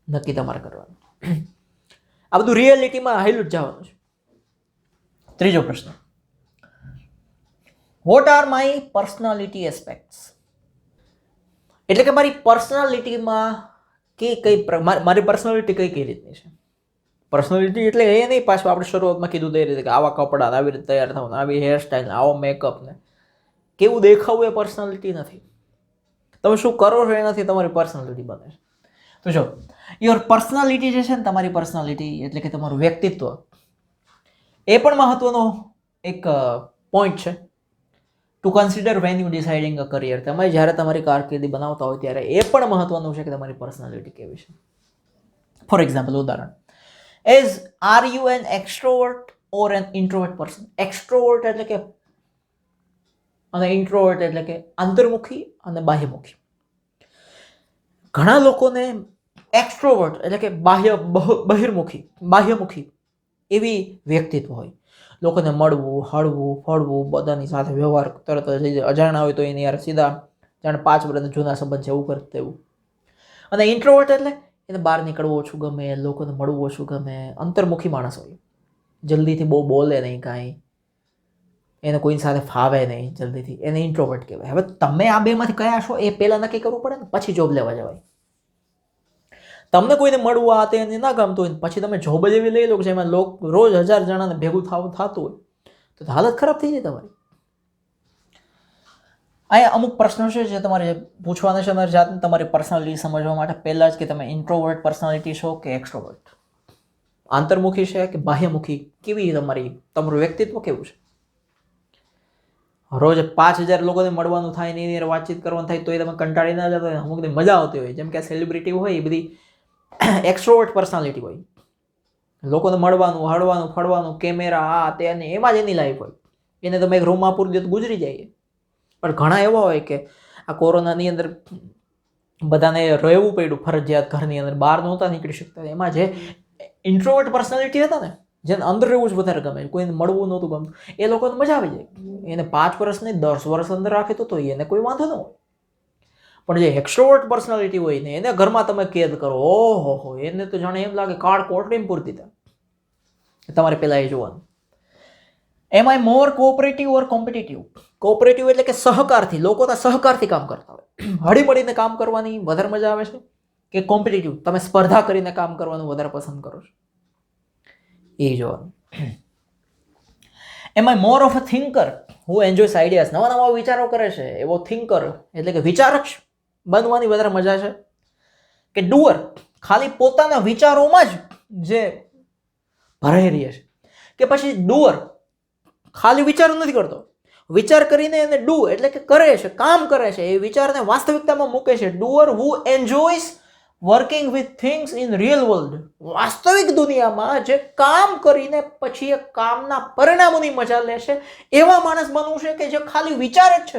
નક્કી તમારે કરવાનું. આ બધું રિયાલિટીમાં હાઈલું જ જવાનું છે. ત્રીજો પ્રશ્ન, what are my personality aspects? એટલે કે મારી પર્સનાલિટીમાં મારી પર્સનાલિટી કઈ રીતની છે? પર્સનાલિટી એટલે એ નહીં પાછું આપણે શરૂઆતમાં કીધું તે રીતે કે આવા કપડાં, આવી રીતે તૈયાર થવું, આવી હેરસ્ટાઈલ, આવો મેકઅપ, ને કેવું દેખાવું એ પર્સનાલિટી નથી. તમે શું કરો છો એનાથી તમારી પર્સનાલિટી બને છે. તો જો યોર પર્સનાલિટી જે છે ને, તમારી પર્સનાલિટી એટલે કે તમારું વ્યક્તિત્વ, એ પણ મહત્વનો એક પોઈન્ટ છે two consider when you deciding a career. તમે જ્યારે તમારી કારકિર્દી બનાવતા હોય ત્યારે એ પણ મહત્વનું છે કે તમારી પર્સનાલિટી કેવી છે. ફોર એક્ઝામ્પલ, ઉદાહરણ, are you an extrovert or an introvert person? Extrovert એટલે કે, અને ઇન્ટ્રોવર્ટ એટલે કે અંતર્મુખી અને બાહ્યમુખી. ઘણા લોકોને એક્સ્ટ્રોવર્ટ એટલે કે બાહ્યમુખી એવી વ્યક્તિત્વ હોય, લોકોને મળવું, હળવું, ફળવું, બધાની સાથે વ્યવહાર તરત જ થઈ જાય. અજાણ્યા હોય તો એની યાર સીધા જાણે 5 વર્ષ જૂના સંબંધ છે એવું કરતા તેવું. અને ઇન્ટ્રોવર્ટ એટલે એને બહાર નીકળવું ઓછું ગમે, લોકોને મળવું ઓછું ગમે, અંતર્મુખી માણસ હોય, જલ્દીથી બહુ બોલે નહીં કાંઈ, એને કોઈ સાથે ફાવે નહીં જલ્દીથી, એને ઇન્ટ્રોવર્ટ કહેવાય. હવે તમે આ બેમાંથી કયા છો એ પહેલાં નક્કી કરવું પડે ને, પછી જોબ લેવા જવાય. તમને કોઈને મળવું આ તે ના ગમતું હોય પછી તમે જોબ જ એવી લઈ લો કે જેમાં રોજ 1000 જણાને ભેગું થતું હોય તો હાલત ખરાબ થઈ જાય તમારી. અહીંયા અમુક પ્રશ્નો છે જે તમારે પૂછવાના છે તમારી જાતને, તમારી પર્સનાલિટી સમજવા માટે. પહેલાં જ કે તમે ઇન્ટ્રોવર્ટ પર્સનાલિટી છો કે એક્સ્ટ્રોવર્ટ, આંતરમુખી છે કે બાહ્યમુખી, કેવી તમારું વ્યક્તિત્વ કેવું છે. રોજ 5000 લોકોને મળવાનું થાય ને એની વાતચીત કરવાનું થાય તો એ તમે કંટાળી ના જતા હોય, અમુક મજા આવતી હોય. જેમ કે સેલિબ્રિટી હોય એ બધી એક્સ્ટ્રોવર્ટ પર્સનાલિટી હોય, લોકોને મળવાનું, હળવાનું, ફળવાનું, કેમેરા આ તે અને એમાં જ એની લાઈફ હોય. એને તમે એક રૂમમાં પૂરી દે તો ગુજરી જાય. પણ ઘણા એવા હોય કે આ કોરોનાની અંદર બધાને રહેવું પડ્યું ફરજિયાત ઘરની અંદર, બહાર નહોતા નીકળી શકતા. એમાં જે ઇન્ટ્રોવર્ટ પર્સનાલિટી હતા ને, જેને અંદર રહેવું જ વધારે ગમે, કોઈને મળવું નહોતું ગમતું, એ લોકોને મજા આવી જાય. એને 5 વર્ષ નહીં 10 વર્ષ અંદર રાખે તો એને કોઈ વાંધો ન હોય. પણ જે એક્સ્ટ્રોવર્ટ પર્સનાલિટી હોય ને એને ઘરમાં તમે કેદ કરો, ઓહો, એને તો જાણે એમ લાગે કાળ કોટડીમાં પૂરતી હતા. તમારે પહેલાં એ જોવાનું. Am I more cooperative or competitive. Cooperative એટલે કે સહકારથી, લોકો સહકારથી કામ કરતા હોય, હળીમળીને કામ કરવાની વધારે મજા આવે છે, કે કોમ્પિટિટિવ તમે સ્પર્ધા કરીને કામ કરવાનું વધારે પસંદ કરો છો, એ જોવાનું. Am I more of a thinker who enjoys ideas. નવા નવા વિચારો કરે છે એવો થિંકર એટલે કે વિચારક બનવાની વધારે મજા છે, કે ડુઅર ખાલી પોતાના વિચારોમાં જ જે ભરાઈ રહે છે, કે પછી ડુઅર ખાલી વિચાર નથી કરતો, વિચાર કરીને એને ડુ એટલે કે કરે છે, કામ કરે છે, એ વિચારને વાસ્તવિકતામાં મૂકે છે. Doer who enjoys working with things in real world. વાસ્તવિક દુનિયામાં જે કામ કરીને પછી એ કામના પરિણામોની મજા લે છે એવા માણસ બનવું છે કે જે ખાલી વિચારે જ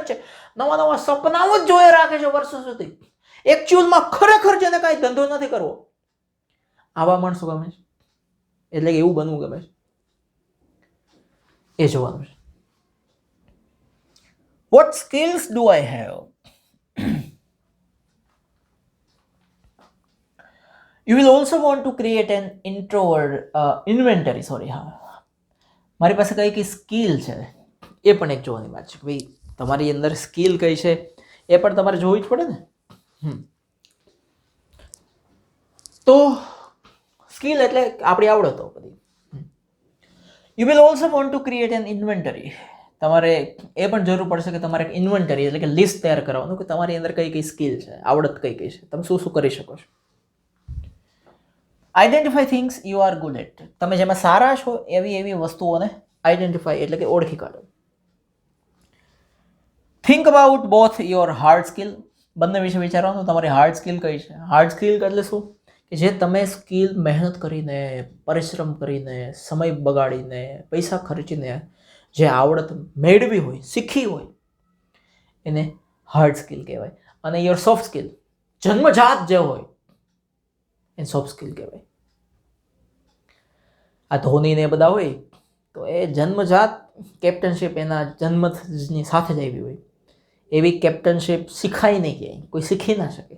છે, નવા નવા સપનાઓ જ જોઈ રાખે છે વર્ષો સુધી, એકચ્યુઅલમાં ખરેખર જેને કાંઈ ધંધો નથી કરવો. આવા માણસો ગમે છે, એટલે કે એવું બનવું ગમે છે, એ જોવાનું છે. What skills do I have? You will also want to create an inventory. મારી પાસે કઈ સ્કિલ છે એ પણ એક જોવાની વાત છે. ભાઈ તમારી અંદર સ્કિલ કઈ છે એ પણ તમારે જોવી જ પડે ને. તો સ્કિલ એટલે આપણી આવડતો બધી. You will also want to create N inventory. તમારે એ પણ જરૂર પડશે કે તમારે એક ઇન્વેન્ટરી એટલે કે લિસ્ટ તૈયાર કરવાનું કે તમારી અંદર કઈ કઈ સ્કિલ છે, આવડત કઈ કઈ છે, તમે શું શું કરી શકો છો. Identify things you are good at. તમે જેમાં સારા છો એવી વસ્તુઓને આઈડેન્ટિફાઈ એટલે કે ઓળખી કાઢો. Think about both your hard skill. બંને વિશે વિચારવાનું, તમારી હાર્ડ સ્કિલ કઈ છે. હાર્ડ સ્કિલ એટલે શું કે જે તમે સ્કિલ મહેનત કરીને, પરિશ્રમ કરીને, સમય બગાડીને, પૈસા ખર્ચીને જે આવડત મેળવી હોય, શીખી હોય, એને હાર્ડ સ્કિલ કહેવાય. અને યોર સોફ્ટ સ્કિલ જન્મજાત જે હોય એ સોફ્ટ સ્કિલ કહેવાય. આ ધોની ને બધા હોય તો એ જન્મજાત કેપ્ટનશીપ એના જન્મની સાથે જ આવી હોય, એવી કેપ્ટનશીપ શીખાય નહીં, ક્યાંય કોઈ શીખી ના શકે.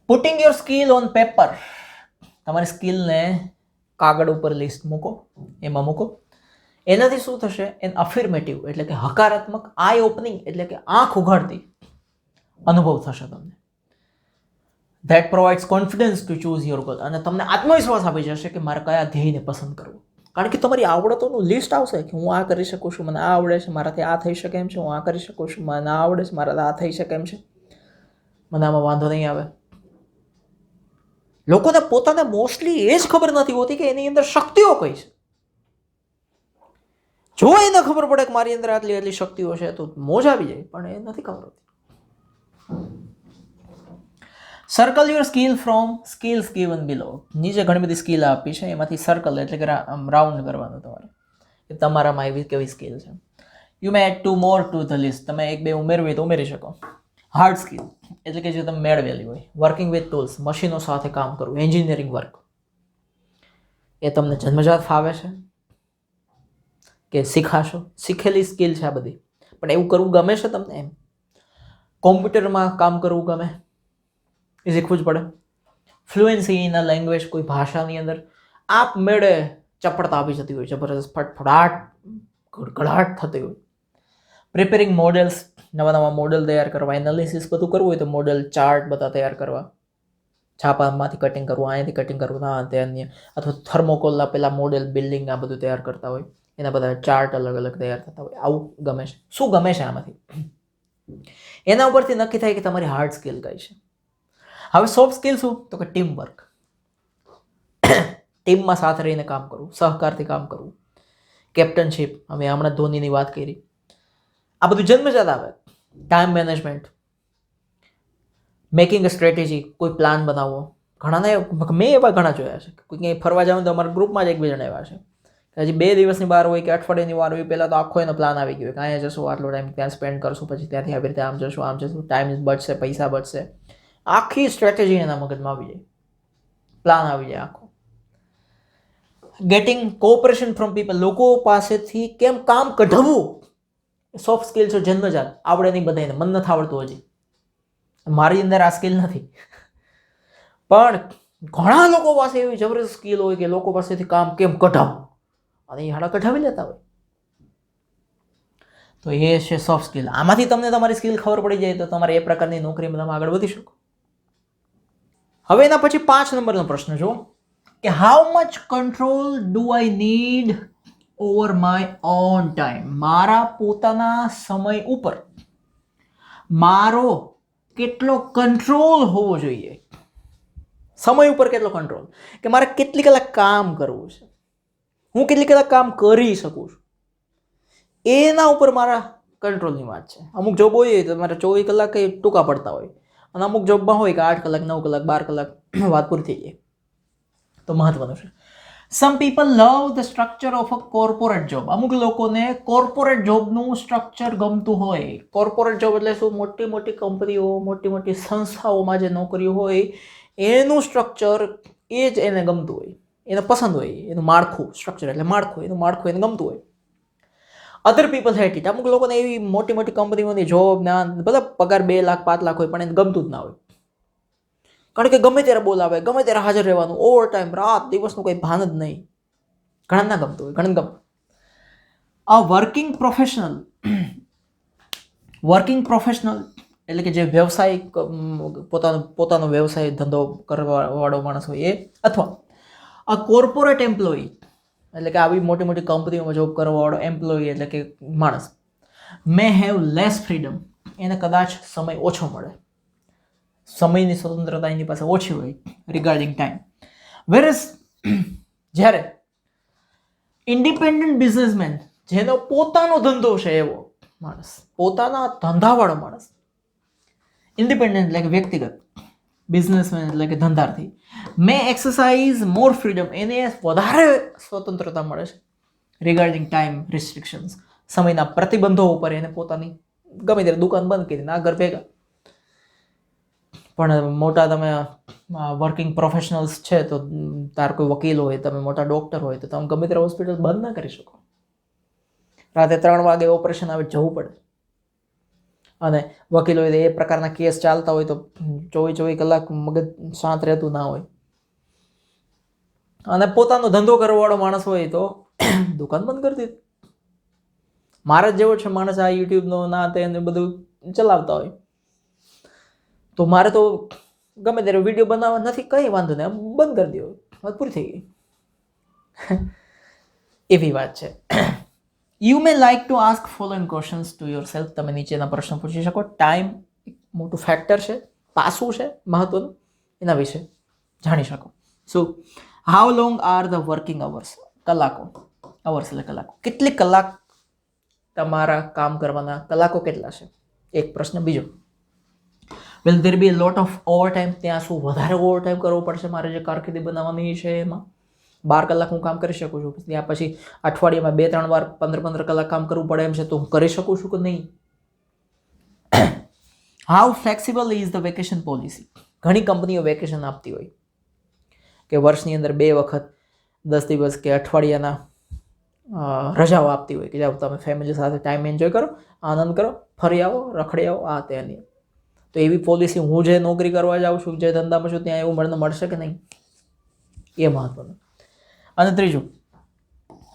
Putting your skill on paper. તમારી સ્કિલને કાગળ ઉપર લિસ્ટ મૂકો, એમાં મૂકો. એનાથી શું થશે? એન અફર્મેટિવ એટલે કે હકારાત્મક, આઈ ઓપનિંગ એટલે કે આંખ ઉઘાડતી અનુભવ થશે તમને. That provides confidence to choose your goal. અને તમને આત્મવિશ્વાસ આપી જશે કે મારે કયા ધ્યેયને પસંદ કરવું. કારણ કે તમારી આવડતોનું લિસ્ટ આવશે કે હું આ કરી શકું છું, મને આ આવડે છે, મારાથી આ થઈ શકે એમ છે, હું આ કરી શકું છું, મને આ આવડે છે, મારાથી આ થઈ શકે એમ છે, મને આમાં વાંધો નહીં આવે. લોકોને પોતાને મોસ્ટલી એ જ ખબર નથી હોતી કે એની અંદર શક્તિઓ કઈ છે. જો એને ખબર પડે કે મારી અંદર આટલી આટલી શક્તિઓ છે તો મોજ આવી જાય, પણ એ નથી ખબર હોતી. Circle your skill from skills given below. નીચે ઘણી બધી સ્કિલ આપી છે, એમાંથી સર્કલ એટલે કે રાઉન્ડ કરવાનું તમારે કે તમારામાં એવી કેવી સ્કિલ છે. You may add 2 more to the list. તમે 1-2 ઉમેરવી તો ઉમેરી શકો. હાર્ડ સ્કિલ એટલે કે જે તમે મેળવેલી હોય, વર્કિંગ વિથ ટૂલ્સ, મશીનો સાથે કામ કરવું, એન્જિનિયરિંગ વર્ક, એ તમને જન્મજાત ફાવે છે કે શીખાશો? શીખેલી સ્કિલ છે આ બધી, પણ એવું કરવું ગમે છે તમને? એમ કોમ્પ્યુટરમાં કામ કરવું ગમે? એ શીખવું જ પડે. ફ્લુએન્સી ઇન અ લેંગ્વેજ, કોઈ ભાષાની અંદર આપમેળે ચપળતા આવી જતી હોય, જબરદસ્ત ફટફડાટ ગડગડાટ થતી હોય. પ્રિપેરિંગ મોડેલ્સ, નવા નવા મોડેલ તૈયાર કરવા, એનાલિસિસ બધું કરવું હોય તો મોડેલ ચાર્ટ બધા તૈયાર કરવા, છાપામાંથી કટિંગ કરવું, અહીંયાથી કટિંગ કરવું, ના તે અન્ય, અથવા થર્મોકોલના પેલા મોડેલ બિલ્ડિંગ આ બધું તૈયાર કરતા હોય, એના બધા ચાર્ટ અલગ અલગ તૈયાર થતા હોય. આવું ગમે છે? શું ગમે છે આમાંથી? એના ઉપરથી નક્કી થાય કે તમારી હાર્ડ સ્કિલ કઈ છે. હવે સોફ્ટ સ્કિલ શું? તો કે ટીમ વર્ક, ટીમમાં સાથે રહીને કામ કરવું, સહકારથી કામ કરવું, કેપ્ટનશીપ, અમે હમણાં ધોનીની વાત કરી, આ બધું જન્મજાત આવે. Time management, making a strategy, કોઈ પ્લાન બનાવવો. ઘણાને મેં એવા ઘણા જોયા છે, કોઈ ક્યાંય ફરવા જાવ તો અમારા ગ્રુપમાં જ એક બે જણા એવા છે કે હજી 2 દિવસની વાર હોય કે અઠવાડિયાની વાર હોય, પહેલાં તો આખો એનો પ્લાન આવી ગયો કે અહીંયા જશું, આટલો ટાઈમ ત્યાં સ્પેન્ડ કરશું, પછી ત્યાંથી આવી રીતે આમ જશું, ટાઈમ બચશે, પૈસા બચશે, આખી સ્ટ્રેટેજી એના મગજમાં આવી જાય, પ્લાન આવી જાય આખો. ગેટિંગ કોઓપરેશન ફ્રોમ પીપલ, લોકો પાસેથી કેમ કામ કઢાવવું, સોફ્ટ સ્કિલ છે, જન્મજાત, આવડે નહીં બધાને, મન નથી આવડતું હજી, મારી અંદર આ સ્કિલ નથી, પણ ઘણા લોકો પાસે એવી જબરદસ્ત સ્કિલ હોય કે લોકો પાસેથી કામ કેમ કઢાવવું, અને એ હાડા કઢાવી લેતા હોય. તો એ છે સોફ્ટ સ્કિલ. આમાંથી તમને તમારી સ્કિલ ખબર પડી જાય તો તમારે એ પ્રકારની નોકરીમાં તમે આગળ વધી શકો. હવે એના પછી 5 નંબરનો પ્રશ્ન જો કે how much control do I need over my own time, મારા પોતાના સમય ઉપર મારો કેટલો કંટ્રોલ હોવો જોઈએ. સમય ઉપર કેટલો કંટ્રોલ, કે મારે કેટલી કલાક કામ કરવું છે, હું કેટલી કલાક કામ કરી શકું છું, એના ઉપર મારા કંટ્રોલની વાત છે. અમુક જોબ હોય તો તમારે 24 કલાક કંઈ ટૂંકા પડતા હોય, અને અમુક જોબમાં હોય કે 8 કલાક, 9 કલાક, 12 કલાક વાત પૂરી થઈ જાય. તો મહત્વનું છે. Some people love the structure of a corporate job, અમુક લોકોને કોર્પોરેટ જોબનું સ્ટ્રક્ચર ગમતું હોય. કોર્પોરેટ જોબ એટલે શું? મોટી મોટી કંપનીઓ, મોટી મોટી સંસ્થાઓમાં જે નોકરીઓ હોય એનું સ્ટ્રક્ચર એ જ એને ગમતું હોય, એને પસંદ હોય, એનું માળખું, સ્ટ્રક્ચર એટલે માળખું, એનું માળખું એને ગમતું હોય. અધર પીપલ હેટ ઇટ, અમુક લોકોને એવી મોટી મોટી કંપનીઓની જોબ ના બધા પગાર 2 લાખ 5 લાખ હોય પણ એને ગમતું જ ના હોય, કારણ કે ગમે ત્યારે બોલાવે, ગમે ત્યારે હાજર રહેવાનું, ઓવર ટાઈમ, રાત દિવસનું કંઈ ભાન જ નહીં. ઘણા ના ગમતું હોય, ઘણા ગમે. આ વર્કિંગ પ્રોફેશનલ એટલે કે જે વ્યવસાયિક પોતાનો વ્યવસાય ધંધો કરવાવાળો માણસ હોય એ, અથવા આ કોર્પોરેટ એમ્પ્લોયી એટલે કે આવી મોટી મોટી કંપનીઓમાં જોબ કરવાવાળો એમ્પ્લોયી એટલે કે માણસ, મે હેવ લેસ ફ્રીડમ, એને કદાચ સમય ઓછો મળે, સમયની સ્વતંત્રતા એની પાસે ઓછી હોય રિગાર્ડિંગ ટાઈમ. વેરસ જ્યારે ઇન્ડિપેન્ડન્ટ બિઝનેસમેન, જેનો પોતાનો ધંધો છે એવો માણસ, પોતાના ધંધાવાળો માણસ, ઇન્ડિપેન્ડન્ટ એટલે કે વ્યક્તિગત, બિઝનેસમેન એટલે કે ધંધાર્થી, મે એક્સરસાઇઝ મોર ફ્રીડમ, એને વધારે સ્વતંત્રતા મળે છે રિગાર્ડિંગ ટાઈમ રિસ્ટ્રિક્શન્સ, સમયના પ્રતિબંધો ઉપર એને પોતાની ગમે ત્યારે દુકાન બંધ કરીને આ ઘર ભેગા. પણ મોટા તમે વર્કિંગ પ્રોફેશનલ્સ છે તો તાર કોઈ વકીલ હોય, તમે મોટા ડૉક્ટર હોય તો તમે ગમે ત્યારે હોસ્પિટલ બંધ ના કરી શકો, રાતે 3 વાગે ઓપરેશન આવે જવું પડે. અને વકીલ હોય તો એ પ્રકારના કેસ ચાલતા હોય તો 24 કલાક મગજ શાંત રહેતું ના હોય. અને પોતાનો ધંધો કરવાવાળો માણસ હોય તો દુકાન બંધ કરી દીધી. મારા જેવો છે માણસ, આ યુટ્યુબનો ના તેને બધું ચલાવતા હોય, તો મારે તો ગમે ત્યારે વિડીયો બનાવવા નથી, કંઈ વાંધો નહીં, બંધ કરી દો, વાત પૂરી થઈ ગઈ. એવી વાત છે. You May like to ask following questions to your self, તમે નીચેના પ્રશ્ન પૂછી શકો. ટાઈમ એક મોટું ફેક્ટર છે, પાસું છે મહત્વનું, એના વિશે જાણી શકો. શું? How long are the working hours, કલાકો, અવર્સ એટલે કલાકો, કેટલી કલાક તમારા કામ કરવાના કલાકો કેટલા છે? એક પ્રશ્ન. બીજો, will there be lot of overtime, ત્યાં શું વધારે ઓવર ટાઈમ કરવો પડશે મારે જે કારકિર્દી બનાવવાની છે એમાં? 12 કલાક હું કામ કરી શકું છું, ત્યાં પછી અઠવાડિયામાં 2-3 વાર 15-15 કલાક કામ કરવું પડે એમ છે, તો હું કરી શકું છું કે નહીં? How flexible is the vacation policy. ઘણી કંપનીઓ વેકેશન આપતી હોય કે વર્ષની અંદર 2 વખત 10 દિવસ કે અઠવાડિયાના રજાઓ આપતી હોય કે જાઓ તમે ફેમિલી સાથે ટાઈમ એન્જોય કરો, આનંદ કરો, ફરી આવો, રખડી આવો, આ તેની. તો એવી પોલિસી હું જે નોકરી કરવા જાઉં છું, જે ધંધામાં છું, ત્યાં એવું મને મળશે કે નહીં, એ મહત્વનું. અને ત્રીજું,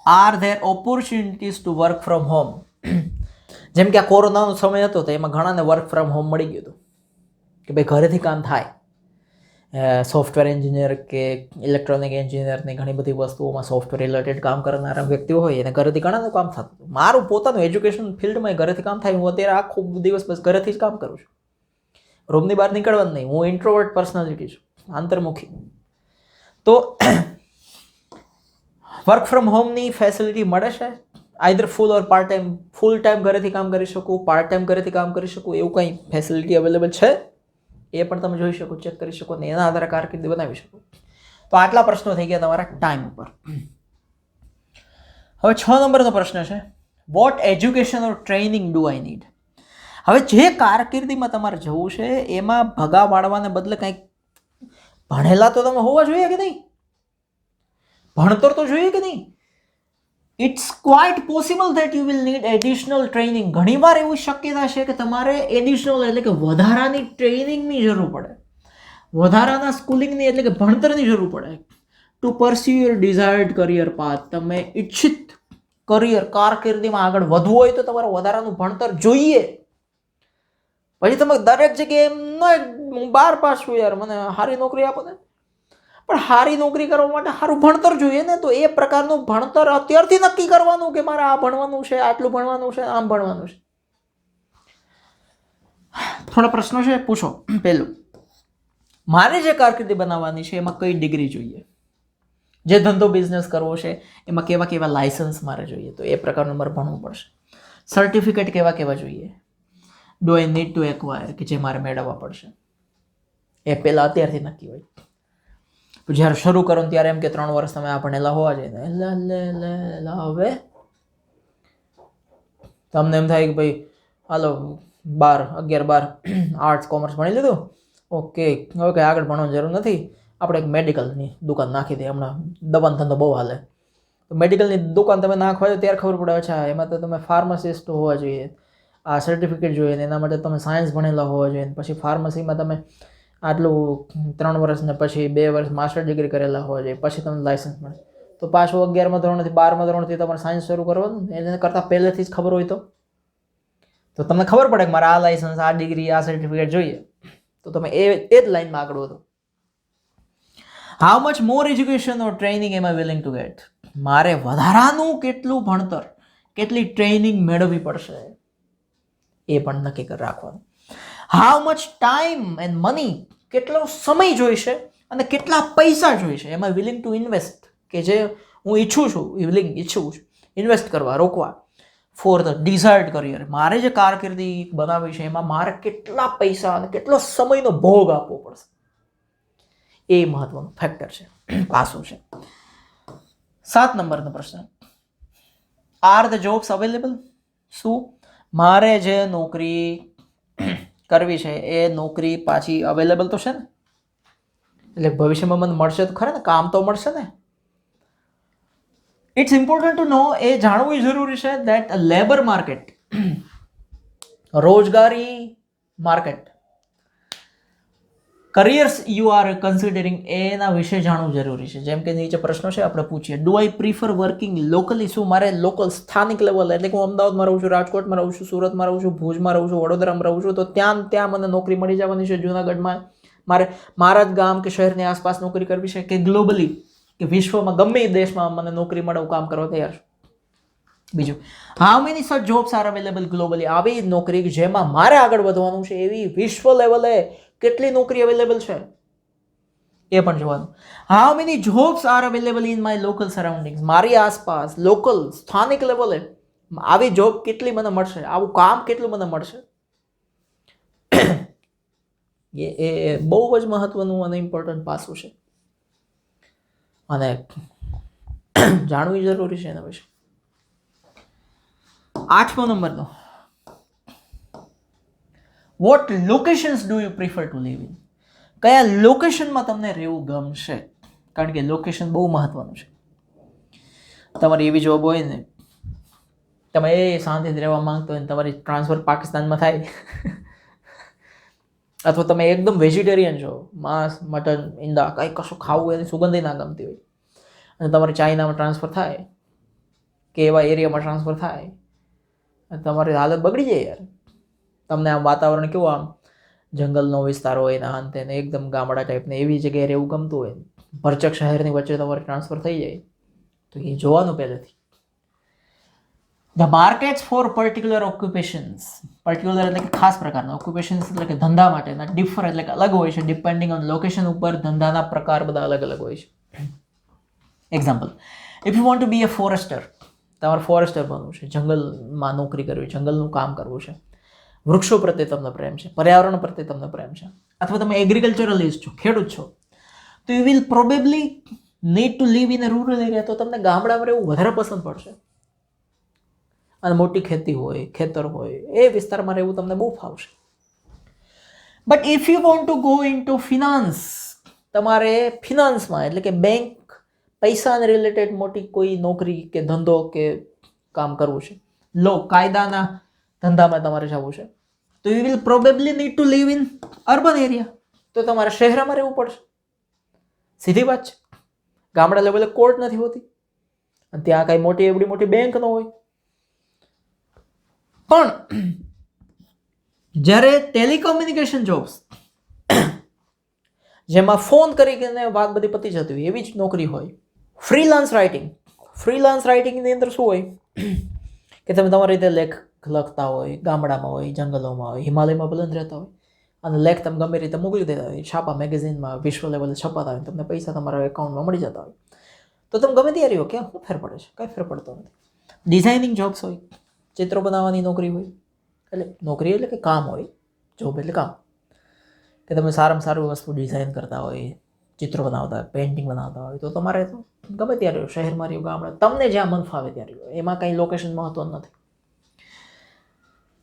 are there opportunities to work from home. જેમ કે આ કોરોનાનો સમય હતો તો એમાં ઘણાને વર્ક ફ્રોમ હોમ મળી ગયું હતું કે ભાઈ ઘરેથી કામ થાય. સોફ્ટવેર એન્જિનિયર કે ઇલેક્ટ્રોનિક એન્જિનિયરની ઘણી બધી વસ્તુઓમાં સોફ્ટવેર રિલેટેડ કામ કરનારા વ્યક્તિઓ હોય એને ઘરેથી ઘણાનું કામ થતું હતું. મારું પોતાનું એજ્યુકેશન ફિલ્ડમાં ઘરેથી કામ થાય. હું અત્યારે આખો દિવસ બસ ઘરેથી જ કામ કરું છું. રૂમની બહાર નીકળવાનું નહીં. હું ઇન્ટ્રોવર્ટ પર્સનાલિટી છું, આંતરમુખી. તો વર્ક ફ્રોમ હોમની ફેસિલિટી મળે છે. આઈધર ફૂલ ઓર પાર્ટ ટાઈમ. ફૂલ ટાઈમ ઘરેથી કામ કરી શકું, પાર્ટ ટાઈમ ઘરેથી કામ કરી શકું, એવું કંઈ ફેસિલિટી અવેલેબલ છે એ પણ તમે જોઈ શકો, ચેક કરી શકો ને એના આધારે કારકિર્દી બનાવી શકો. તો આટલા પ્રશ્નો થઈ ગયા તમારા ટાઈમ ઉપર. હવે 6 નંબરનો પ્રશ્ન છે, what education or training do I need. હવે જે કારકિર્દીમાં તમારે જવું છે એમાં ભગા વાળવાને બદલે કંઈક ભણેલા તો તમે હોવા જોઈએ કે નહીં? ભણતર તો જોઈએ કે નહીં? It's quite possible that you will need additional training. ઘણીવાર એવી શક્યતા છે કે તમારે એડિશનલ એટલે કે વધારાની ટ્રેનિંગની જરૂર પડે, વધારાના સ્કૂલિંગની એટલે કે ભણતરની જરૂર પડે to pursue your desired career path. તમે ઈચ્છિત કરિયર કારકિર્દીમાં આગળ વધવું હોય તો તમારે વધારાનું ભણતર જોઈએ. પછી તમે દરેક જગ્યાએ એમ ન હું 12 પાસ છું યાર, મને સારી નોકરી આપો ને, પણ સારી નોકરી કરવા માટે સારું ભણતર જોઈએ ને. તો એ પ્રકારનું ભણતર અત્યારથી નક્કી કરવાનું કે મારે આ ભણવાનું છે, આટલું ભણવાનું છે, આમ ભણવાનું છે. થોડા પ્રશ્નો છે, પૂછો. પહેલું, મારે જે કારકિર્દી બનાવવાની છે એમાં કઈ ડિગ્રી જોઈએ? જે ધંધો બિઝનેસ કરવો છે એમાં કેવા કેવા લાયસન્સ મારે જોઈએ? તો એ પ્રકારનું મારે ભણવું પડશે. સર્ટિફિકેટ કેવા કેવા જોઈએ? Do I need to acquire, કે જે મારે મેળવવા પડશે. એ પહેલાં અત્યારથી નક્કી હોય. જ્યારે શરૂ કરો ત્યારે એમ કે 3 વર્ષ તમે આ ભણેલા હોવા જોઈએ. હવે તમને એમ થાય કે ભાઈ હાલો 11-12 આર્ટ્સ કોમર્સ ભણી લીધું, ઓકે હવે કંઈ આગળ ભણવાની જરૂર નથી, આપણે એક મેડિકલની દુકાન નાખી દઈએ. હમણાં દવાનો ધંધો બહુ હાલે, તો મેડિકલની દુકાન તમે નાખવા હોય ત્યારે ખબર પડે અચ્છા એમાં તો તમે ફાર્માસિસ્ટ હોવા જોઈએ, આ સર્ટિફિકેટ જોઈએ ને એના માટે તમે સાયન્સ ભણેલા હોવા જોઈએ. પછી ફાર્મસીમાં તમે આટલું 3 વર્ષ ને પછી 2 વર્ષ માસ્ટર ડિગ્રી કરેલા હોવા જોઈએ, પછી તમને લાયસન્સ મળે. તો પાછું 11મા ધોરણથી 12મા ધોરણથી તમારે સાયન્સ શરૂ કરવાનું. એને કરતાં પહેલેથી જ ખબર હોય તો તમને ખબર પડે કે મારે આ લાયસન્સ, આ ડિગ્રી, આ સર્ટિફિકેટ જોઈએ. તો તમે એ જ લાઈનમાં આગળ વધો. How much more education or training am I willing to get. મારે વધારાનું કેટલું ભણતર, કેટલી ટ્રેનિંગ મેળવવી પડશે એ પણ નક્કી કરી રાખવાનું. How much time and money, કેટલો સમય જોઈશે અને કેટલા પૈસા જોઈશે એમ આઈ વિલિંગ ટુ ઇન્વેસ્ટ, કે જે હું ઈચ્છું છું ઇન્વેસ્ટ કરવા, રોકવા ફોર ધ ડિઝાયર્ડ કરિયર. મારે જે કારકિર્દી બનાવવી છે એમાં મારે કેટલા પૈસા અને કેટલો સમયનો ભોગ આપવો પડશે, એ મહત્વનું ફેક્ટર છે, પાસું છે. 7 નંબરનો પ્રશ્ન, આર ધ જોબ્સ અવેલેબલ. શું મારે જે નોકરી કરવી છે એ નોકરી પાછી અવેલેબલ તો છે ને? એટલે ભવિષ્યમાં મને મળશે તો ખરા ને, કામ તો મળશે ને. ઇટ્સ ઇમ્પોર્ટન્ટ ટુ નો, એ જાણવું જરૂરી છે દેટ લેબર માર્કેટ, રોજગારી market, careers you are considering, એના વિશે જાણવું જરૂરી છે. જેમ કે નીચે પ્રશ્નો છે, આપણે પૂછીએ. Do I prefer working locally. શું મારે લોકલ સ્થાનિક લેવલ, એટલે કે હું અમદાવાદમાં રહું છું, રાજકોટમાં રહું છું, સુરતમાં રહું છું, ભુજમાં રહું છું, વડોદરામાં રહું છું, તો ત્યાં મને નોકરી મળી જવાની છે. જૂનાગઢમાં મારે મારા જ ગામ કે શહેરની આસપાસ નોકરી કરવી છે, કે ગ્લોબલી કે વિશ્વમાં ગમે એ દેશમાં મને નોકરી મળે હું કામ કરવા તૈયાર છું. બીજું, how many such jobs are available globally. આવી નોકરી જેમાં મારે આગળ વધવાનું છે એવી વિશ્વ લેવલે કેટલી નોકરી અવેલેબલ છે એ પણ જોવાનું. How many jobs are available in my local surroundings. મારી આસપાસ લોકલ સ્થાનિક લેવલે આવી જોબ કેટલી મને મળશે, આવું કામ કેટલું મને મળશે. એ બહુ જ મહત્વનું અને ઇમ્પોર્ટન્ટ પાસું છે અને જાણવું જરૂરી છે એના વિશે. 8મો નંબરનો, what locations do you prefer to live in? કયા લોકેશનમાં તમને રહેવું ગમશે? કારણ કે લોકેશન બહુ મહત્વનું છે. તમારી એવી જોબ હોય ને, તમે એ શાંતિથી રહેવા માંગતો હોય ને તમારી ટ્રાન્સફર પાકિસ્તાનમાં થાય, અથવા તમે એકદમ વેજીટેરિયન છો, માંસ મટન ઈંડા કંઈ કશું ખાવું એની સુગંધી ના ગમતી હોય, અને તમારે ચાઇનામાં ટ્રાન્સફર થાય કે એવા એરિયામાં ટ્રાન્સફર થાય, અને તમારી હાલત બગડી જાય યાર. તમને આમ વાતાવરણ કેવું, આમ જંગલનો વિસ્તાર હોય ને અંતે ને એકદમ ગામડા ટાઈપને એવી જગ્યાએ રહેવું ગમતું હોય, ભરચક શહેરની વચ્ચે તમારે ટ્રાન્સફર થઈ જાય, તો એ જોવાનું પહેલેથી. The markets for particular occupations, particular એટલે કે ખાસ પ્રકારના ઓક્યુપેશન્સ એટલે કે ધંધા માટેના, ડિફર એટલે કે અલગ હોય છે, ડિપેન્ડિંગ ઓન લોકેશન ઉપર ધંધાના પ્રકાર બધા અલગ અલગ હોય છે. Example, if you want to be a forester, તમારે ફોરેસ્ટર બનવું છે, જંગલમાં નોકરી કરવી, જંગલનું કામ કરવું છે, વૃક્ષો પ્રત્યે તમને પ્રેમ છે, પર્યાવરણ પ્રત્યે તમને પ્રેમ છે, અથવા તમે એગ્રીકલ્ચરલિસ્ટ છો, ખેડૂત છો, તો you will probably need to live in a rural area. તો તમને ગામડામાં રહેવું વધારે પસંદ પડશે, અને મોટી ખેતી હોય, ખેતર હોય, એ વિસ્તારમાં રહેવું તમને બહુ ફાવશે. But if you want to go into finance, તમારે ફિનાન્સમાં એટલે કે બેંક, પૈસાને રિલેટેડ મોટી કોઈ નોકરી કે ધંધો કે કામ કરવું છે, કાયદાના ધંધામાં તમારે જવું છે, તો you will probably need to live in urban area. તો તમારે શહેરમાં રહેવું પડશે. સીધી વાત છે. ગામડા લેવલે કોર્ટ નથી હોતી, અને ત્યાં કાંઈ મોટી એવડી મોટી બેંક ન હોય. પણ જ્યારે ટેલિકોમ્યુનિકેશન જોબ્સ, જેમાં ફોન કરીને વાત બધી પતી જતી હોય, એવી જ નોકરી હોય. ફ્રીલાન્સ રાઇટિંગ, ફ્રીલાન્સ રાઇટિંગની અંદર શું હોય કે તમે તમારી રીતે લેખ લખતા હોય, ગામડામાં હોય, જંગલોમાં હોય, હિમાલયમાં બુલંદ રહેતા હોય, અને લેખ તમે ગમે રીતે મોકલી દેતા હોય, છાપા મેગેઝિનમાં વિશ્વ લેવલે છપાતા હોય, તમને પૈસા તમારા એકાઉન્ટમાં મળી જતા હોય, તો તમે ગમે ત્યારે રહ્યો, ક્યાં શું ફેર પડે છે? કંઈ ફેર પડતો નથી. ડિઝાઇનિંગ જોબ્સ હોય, ચિત્રો બનાવવાની નોકરી હોય, એટલે નોકરી એટલે કે કામ હોય, જોબ એટલે કામ, કે તમે સારામાં સારું વસ્તુ ડિઝાઇન કરતા હોય, ચિત્રો બનાવતા હોય, પેઇન્ટિંગ બનાવતા હોય, તો તમારે તો ગમે ત્યારે રહ્યો, શહેરમાં રહ્યો, ગામડા, તમને જ્યાં મન ફાવે ત્યારે રહ્યો, એમાં કંઈ લોકેશન મહત્વનું નથી.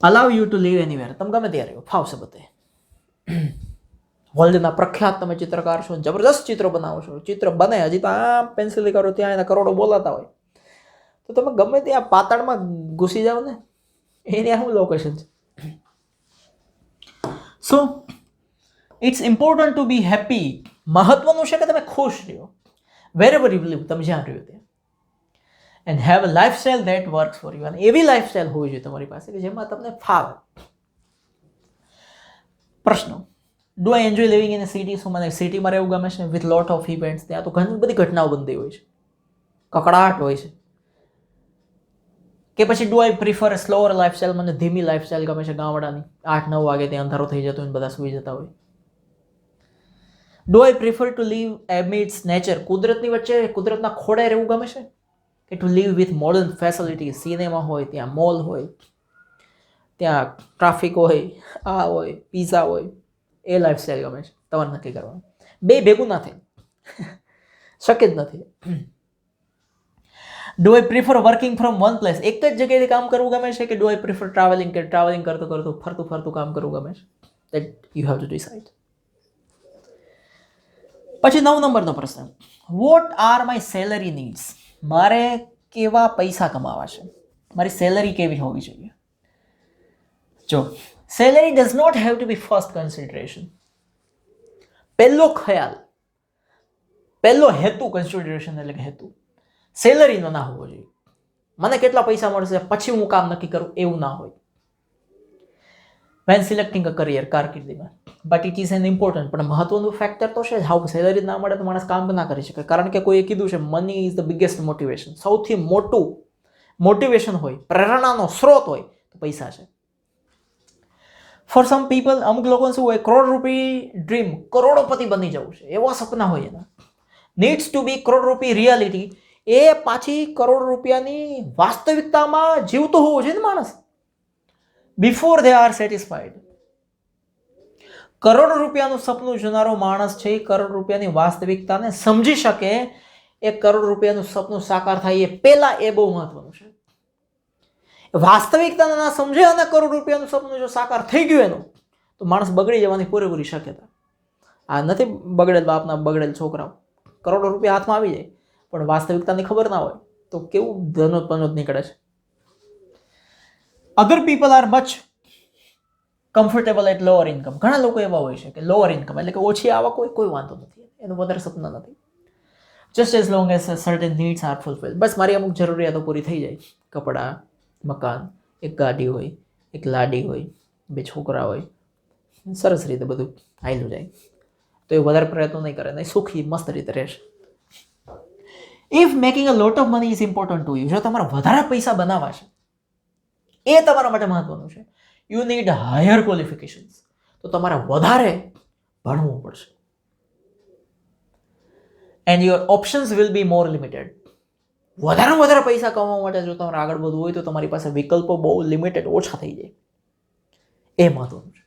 Allow you to live anywhere, તમે ગમે ત્યારે રહ્યો, ફાવશે બધે. વર્લ્ડના પ્રખ્યાત તમે ચિત્રકાર છો, જબરદસ્ત ચિત્રો બનાવો છો, ચિત્ર બને, હજી તો આમ પેન્સિલ કરો ત્યાં એના કરોડો બોલાતા હોય, તો તમે ગમે ત્યાં પાતાળમાં ઘૂસી જાઓ ને, એની શું લોકેશન છે? So it's important to be happy. મહત્વનું છે કે તમે ખુશ રહ્યો, વેરેવર યુ લીવ, તમે જ્યાં રહ્યો ત્યાં, and have a lifestyle that works for you. અને એવી લાઈફસ્ટાઈલ હોવી જોઈએ તમારી પાસે કે જેમાં તમને ફાવે. પ્રશ્નો: do I enjoy living in a city? શું મને સિટીમાં રહેવું ગમે છે વિથ લોટ ઓફ ઇવેન્ટ્સ? ત્યાં તો ઘણી બધી ઘટનાઓ બનતી હોય છે, કકડાટ હોય છે. કે પછી do I prefer slower lifestyle? મને ધીમી લાઈફસ્ટાઈલ ગમે છે ગામડાની, 8-9 વાગે ત્યાં અંધારો થઈ જતો હોય, બધા સૂઈ જતા હોય. Do I prefer to live amidst nature? કુદરતની વચ્ચે, કુદરતના ખોળે રહેવું ગમે છે, કે to live with modern facility? Cinema હોય, ત્યાં મોલ હોય, ત્યાં ટ્રાફિક હોય, આ હોય, પીઝા હોય, એ લાઈફસ્ટાઈલ ગમે છે? તમારે નક્કી કરવાનું. બે ભેગું ના થાય, શક્ય જ નથી. Do I prefer working from one place? એક જ જગ્યાએથી કામ કરવું ગમે છે, કે ડુ આઈ પ્રિફર ટ્રાવેલિંગ, કે ટ્રાવેલિંગ કરતું કરતું ફરતું ફરતું કામ કરવું ગમે છે? That you have to decide. પછી 9 નંબરનો પ્રશ્ન, what are my salary needs? મારે કેવા પૈસા કમાવા છે, મારી સેલરી કેવી હોવી જોઈએ? જો, salary does not have to be first consideration. પહેલો ખ્યાલ, પહેલો હેતુ, કન્સિડરેશન એટલે કે હેતુ સેલરીનો ના હોવો જોઈએ. મને કેટલા પૈસા મળશે પછી હું કામ નક્કી કરું, એવું ના હોય. વેન સિલેક્ટિંગ અ કરિયર, કારકિર્દીમાં. But it is an important, પણ મહત્વનું ફેક્ટર તો છે. હાઉ સેલરી ના મળે તો માણસ કામ ના કરી શકે, કારણ કે કોઈએ કીધું છે money is the biggest motivation. સૌથી મોટું મોટિવેશન હોય, પ્રેરણાનો સ્ત્રોત હોય તો પૈસા છે. ફોર સમ પીપલ, અમુક લોકો શું હોય, કરોડ રૂપી ડ્રીમ, કરોડોપતિ બની જવું છે, એવા સપના હોય એના. નીડ્સ ટુ બી કરોડ રૂપી રિયાલિટી, એ પાછી કરોડ રૂપિયાની વાસ્તવિકતામાં જીવતો હોવો જોઈએ ને માણસ, before they are satisfied. Crore રૂપિયાનું સપનું જોનારો માણસ છે, કરોડ રૂપિયાની વાસ્તવિકતાને સમજી શકે, એ કરોડ રૂપિયાનું સપનું સાકાર થાય એ પહેલા, એ બહુ મહત્વનું છે. વાસ્તવિકતાને ના સમજે અને કરોડ રૂપિયાનું સપનું જો સાકાર થઈ ગયું એનું, તો માણસ બગડી જવાની પૂરેપૂરી શક્યતા. આ નથી બગડેલ બાપના બગડેલ છોકરાઓ, કરોડો રૂપિયા હાથમાં આવી જાય પણ વાસ્તવિકતાની ખબર ના હોય તો કેવું ધનોત પનોત નીકળે છે. Other people are much comfortable at lower income. ઘણા લોકો એવા હોય છે કે લોઅર ઇન્કમ એટલે કે ઓછી આવક હોય, કોઈ વાંધો નથી, એનું વધારે સપના નથી. Just as long as certain needs are fulfil. બસ મારી અમુક જરૂરિયાતો પૂરી થઈ જાય, કપડાં, મકાન, એક ગાડી હોય, એક લાડી હોય, 2 છોકરા હોય, સરસ રીતે બધું હાલ્યું જાય, તો એ વધારે પ્રયત્નો નહીં કરે, નહીં સુખી મસ્ત રીતે રહેશે. If making a lot of money is important to you, જો તમારે વધારે પૈસા બનાવવા છે, એ તમારા માટે મહત્વનું છે, યુ નીડ હાયર ક્વોલિફિકેશન્સ, તો તમારે વધારે ભણવું પડશે. And your options will be more limited. વધારે પૈસા કમાવા માટે જો તમારે આગળ વધવું હોય તો તમારી પાસે વિકલ્પો બહુ લિમિટેડ, ઓછા થઈ જાય, એ મહત્વનું છે.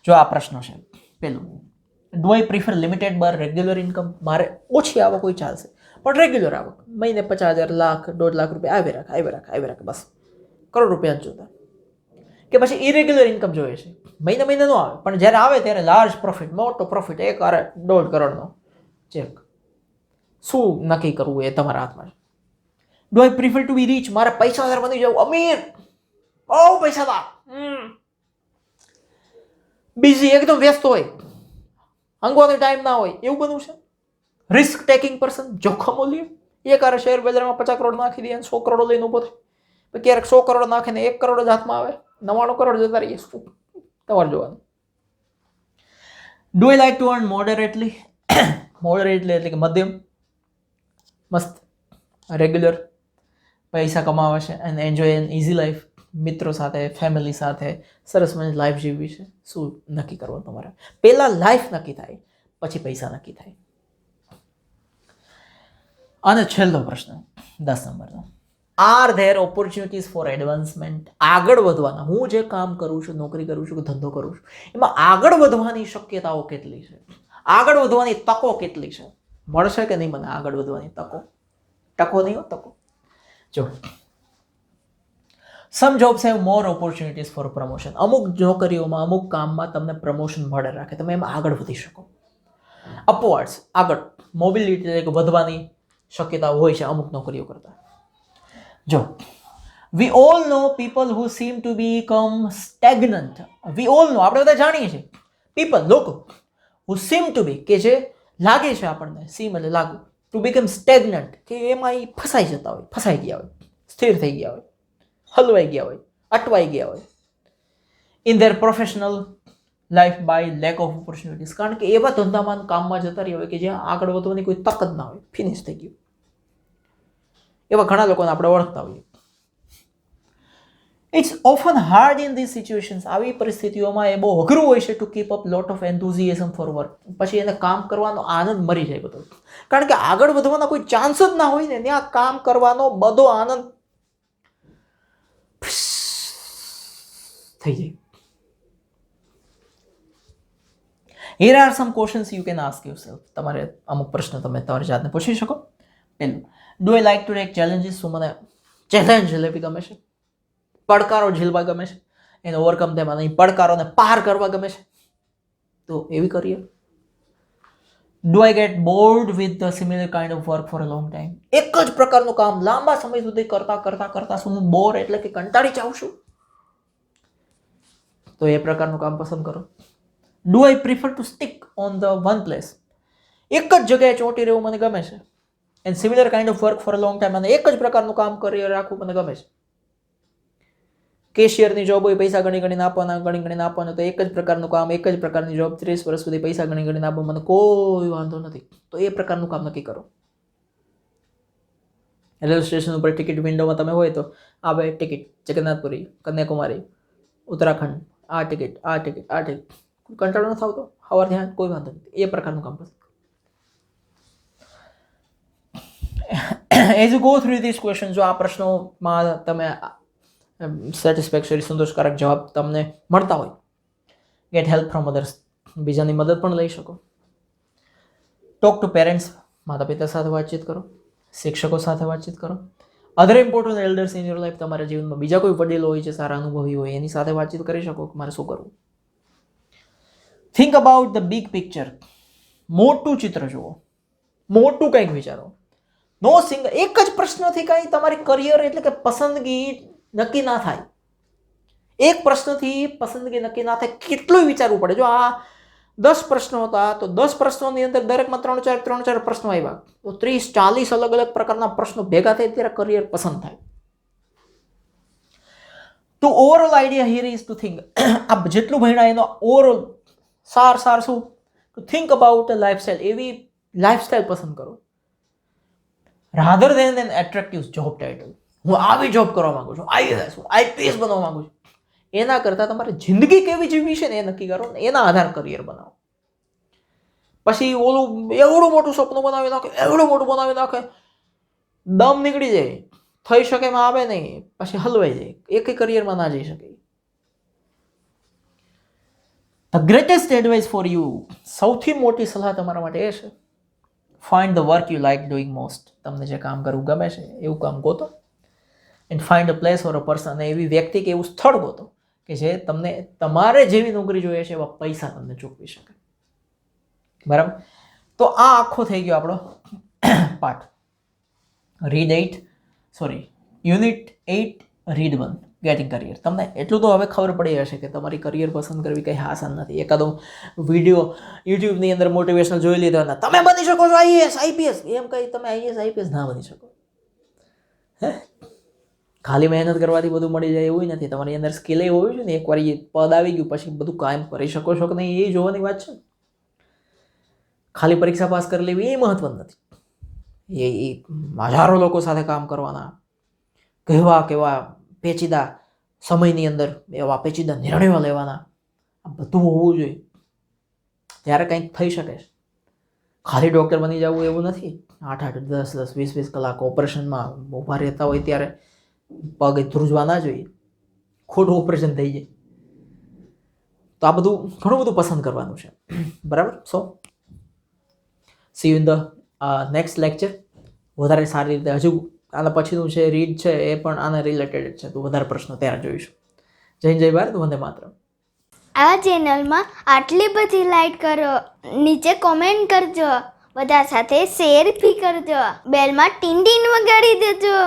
જો આ પ્રશ્ન છે પેલું, do I prefer limited bar regular income. મારે ઓછી આવક હોય ચાલશે પણ રેગ્યુલર આવક, મહિને 50,000, લાખ, 1.5 લાખ રૂપિયા આવી રાખે, બસ કરોડ રૂપિયા જ જોતા. કે પછી ઇરેગ્યુલર ઇન્કમ જોઈએ છે, મહિને ન આવે પણ જ્યારે આવે ત્યારે લાર્જ પ્રોફિટ, મોટો પ્રોફિટ, 1.5 કરોડનો ચેક. શું નક્કી કરવું એ તમારા હાથમાં છે. Do I prefer to be rich. મારે પૈસાદાર બની જવું, અમીર, બહુ પૈસાદાર, બિઝી, એકદમ વ્યસ્ત હોય, અંગવાનો ટાઈમ ના હોય, એવું બનવું છે. રિસ્ક ટેકિંગ પર્સન, જોખમો લે. એક શેર બજારમાં 50 કરોડ નાખી દે અને 100 કરોડ લઈને ઉભો થાય, ક્યારેક 100 કરોડ નાખીને 1 કરોડ જ હાથમાં આવે, 99 કરોડ જતા રહીએ, તમારે જોવાનું. Do I like to earn moderately. Moderately એટલે કે મધ્યમ, મસ્ત રેગ્યુલર પૈસા કમાવા છે and enjoy an easy life, મિત્રો સાથે, ફેમિલી સાથે સરસ મજાની લાઈફ જીવવી છે. શું નક્કી કરવું તમારે? પહેલા લાઈફ નક્કી થાય, પછી પૈસા નક્કી થાય. અને છેલ્લો પ્રશ્ન 10 નંબરનો, are there opportunities four advancement. આગળ વધવાના, હું જે કામ કરું છું, નોકરી કરું છું કે ધંધો કરું છું, એમાં આગળ વધવાની શક્યતાઓ કેટલી છે, આગળ વધવાની તકો કેટલી છે, મળશે કે નહીં મને આગળ વધવાની તકો? તકો નહીં હો, તકો. જો some jobs have more opportunities for promotion. અમુક નોકરીઓમાં, અમુક કામમાં તમને પ્રમોશન મળે રાખે, તમે એમાં આગળ વધી શકો. અપવર્ડ્સ, આગળ મોબિલિટી એટલે કે વધવાની શક્યતા હોય છે અમુક નોકરીઓ કરતા. જો we all know people who sim to become stagnant. We all know, આપણે બધા જાણીએ છીએ, પીપલ, લોકો, હુ સીમ ટુ બી, કે જે લાગે છે આપણને, સીમ એટલે લાગુ, ટુ બીકમ સ્ટેગ્નન્ટ, કે એમાં એ ફસાઈ જતા હોય, ફસાઈ ગયા હોય, સ્થિર થઈ ગયા હોય, હલવાઈ ગયા હોય, અટવાઈ ગયા હોય. In their professional life by lack of opportunities. કારણ કે એવા ધંધામાં, કામમાં જતા રહ્યા હોય કે જ્યાં આગળ વધવાની કોઈ તક જ ના હોય, ફિનિશ થઈ ગયું. એવા ઘણા લોકોને આપણે ઓળખતા હોઈએ. It's often hard in this situations. આવી પરિસ્થિતિઓમાં એ બહુ અઘરું હોય છે to keep up lot of enthusiasm for work. પછી એને કામ કરવાનો આનંદ મરી જાય બધો, કારણ કે આગળ વધવાનો કોઈ ચાન્સ જ ના હોય ને, ત્યાં કામ કરવાનો બધો આનંદ થઈ જાય. Here are some questions you can ask yourself. તમારે અમુક પ્રશ્ન તમે તમારી જાતને પૂછી શકો. પહેલું, do I like to take challenges. શું મને ચેલેન્જ લેવી ગમે છે, પડકારો ઝીલવા ગમે છે, એને ઓવરકમ તેમાં નહીં, પડકારોને પાર કરવા ગમે છે, તો એવી કરીએ. Do I get board with the similar kind of work for a long time. એક જ પ્રકારનું કામ લાંબા સમય સુધી કરતા શું હું બોર એટલે કે કંટાળી જાઉં છું? તો એ પ્રકારનું કામ પસંદ કરો. Do I prefer two stick on the one place. એક જ જગ્યાએ ચોંટી રહેવું મને ગમે છે. And similar kind of work for a long time. અને એક જ પ્રકારનું કામ કરી રાખવું મને ગમે છે. કેશિયરની જોબ હોય, પૈસા ગણીને આપવાના, તો એક જ પ્રકારનું કામ, એક જ પ્રકારની જોબ, 30 વર્ષ સુધી પૈસા ગણીને આપવા, મને કોઈ વાંધો નથી. તો એ પ્રકારનું કામ નક્કી કરો. રેલવે સ્ટેશન ઉપર ટિકિટ વિન્ડોમાં તમે હોય તો આ ભાઈ ટિકિટ, જગન્નાથપુરી, કન્યાકુમારી, ઉત્તરાખંડ, આ ટિકિટ, કંટાળો ન થતો, હવાર ધ્યાન, કોઈ વાંધો નથી. એ પ્રકારનું કામ પસંદ. As you go through this question, જો આ પ્રશ્નોમાં તમે સેટિસ્ફેક્ટરી, સંતોષકારક જવાબ તમને મળતા હોય, ગેટ હેલ્પ ફ્રોમ અધર્સ. બીજાની મદદ પણ લઈ શકો. Talk to parents. માતા પિતા સાથે વાતચીત કરો. શિક્ષકો સાથે વાતચીત કરો. Other important elders in your life. તમારા જીવનમાં બીજા કોઈ વડીલો હોય છે, સારા અનુભવી હોય, એની સાથે વાતચીત કરી શકો કે મારે શું કરવું. Think about the big picture. મોટું ચિત્ર જુઓ, મોટું કંઈક વિચારો. નો સિંગલ એક જ પ્રશ્નથી કંઈ તમારી કરિયર એટલે કે પસંદગી નક્કી ના થાય. એક પ્રશ્નથી પસંદગી નક્કી ના થાય, કેટલું વિચારવું પડે. જો આ 10 પ્રશ્નો હતા તો 10 પ્રશ્નોની અંદર દરેકમાં 3-4 પ્રશ્નો આવ્યા તો 30-40 અલગ અલગ પ્રકારના પ્રશ્નો ભેગા થાય ત્યારે કરિયર પસંદ થાય. તો overall idea here is to think. આ જેટલું ભણ્યા એનો ઓવરઓલ સાર શું? To think about a lifestyle. એવી લાઈફસ્ટાઈલ પસંદ કરો rather than an attractive job title. હું આવી જોબ કરવા માંગુ છું, આઈપીએસ બનવા માંગુ છું. એના કરતાં તમારે જિંદગી કેવી જીવવી છે ને એ નક્કી કરો ને એના આધાર કરિયર બનાવો. પછી ઓલું એવડું મોટું સપનું બનાવી નાખે, એવડું મોટું બનાવી નાખે, દમ નીકળી જાય, થઈ શકે એમાં આવે નહીં, પછી હલવાઈ જાય, એક કરિયરમાં ના જઈ શકે. The greatest advice for you, સૌથી મોટી સલાહ તમારા માટે એ છે, find the work you like doing most. તમને જે કામ કરવું ગમે છે એવું કામ ગોતો. And find a place or a person, એવી વ્યક્તિ કે એવું સ્થળ ગોતો કે જે તમને તમારે જેવી નોકરી જોઈએ છે એવા પૈસા તમને ચૂકવી શકે. બરાબર? તો આ આખો થઈ ગયો આપણો પાઠ. Unit 8 read 1 getting career. તમને એટલું તો હવે ખબર પડી હશે કે તમારી કરિયર પસંદ કરવી કંઈ આસાન નથી. એકાદો વિડીયો યુટ્યુબની અંદર મોટિવેશનલ જોઈ લીધો ને તમે બની શકો છો આઈએએસ આઈપીએસ, એમ કંઈ તમે આઈએએસ આઈપીએસ ના બની શકો. ખાલી મહેનત કરવાથી બધું મળી જાય એવું નથી. તમારી અંદર સ્કિલ એ હોવી જોઈએ ને. એકવાર એ પદ આવી ગયું પછી બધું કાયમ કરી શકો છો કે નહીં એ જોવાની વાત છે. ખાલી પરીક્ષા પાસ કરી લેવી એ મહત્વનું નથી. એ હજારો લોકો સાથે કામ કરવાના, કેવા પેચીદા સમયની અંદર એવા પેચીદા નિર્ણયો લેવાના, આ બધું હોવું જોઈએ ત્યારે કંઈક થઈ શકે. ખાલી ડૉક્ટર બની જવું એવું નથી. 8-8, 10-10, 20-20 કલાક ઓપરેશનમાં ઊભા રહેતા હોય ત્યારે પગ ધ્રુજવા ના જોઈએ, ખોટું ઓપરેશન થઈ જાય. તો આ બધું ઘણું બધું પસંદ કરવાનું છે. બરાબર? So see you in the next lecture. વધારે સારી રીતે હજુ આના પછીનું છે રીડ છે એ પણ આના રિલેટેડ છે, તો વધારે પ્રશ્નો ત્યારે જોઈશું. જય ભારત, વંદે માતરમ. આ ચેનલમાં આટલી બધી લાઈક કરો, નીચે કોમેન્ટ કરજો, બધા સાથે શેર બી કરજો, બેલમાં ટીન ટીન વગાડી દેજો.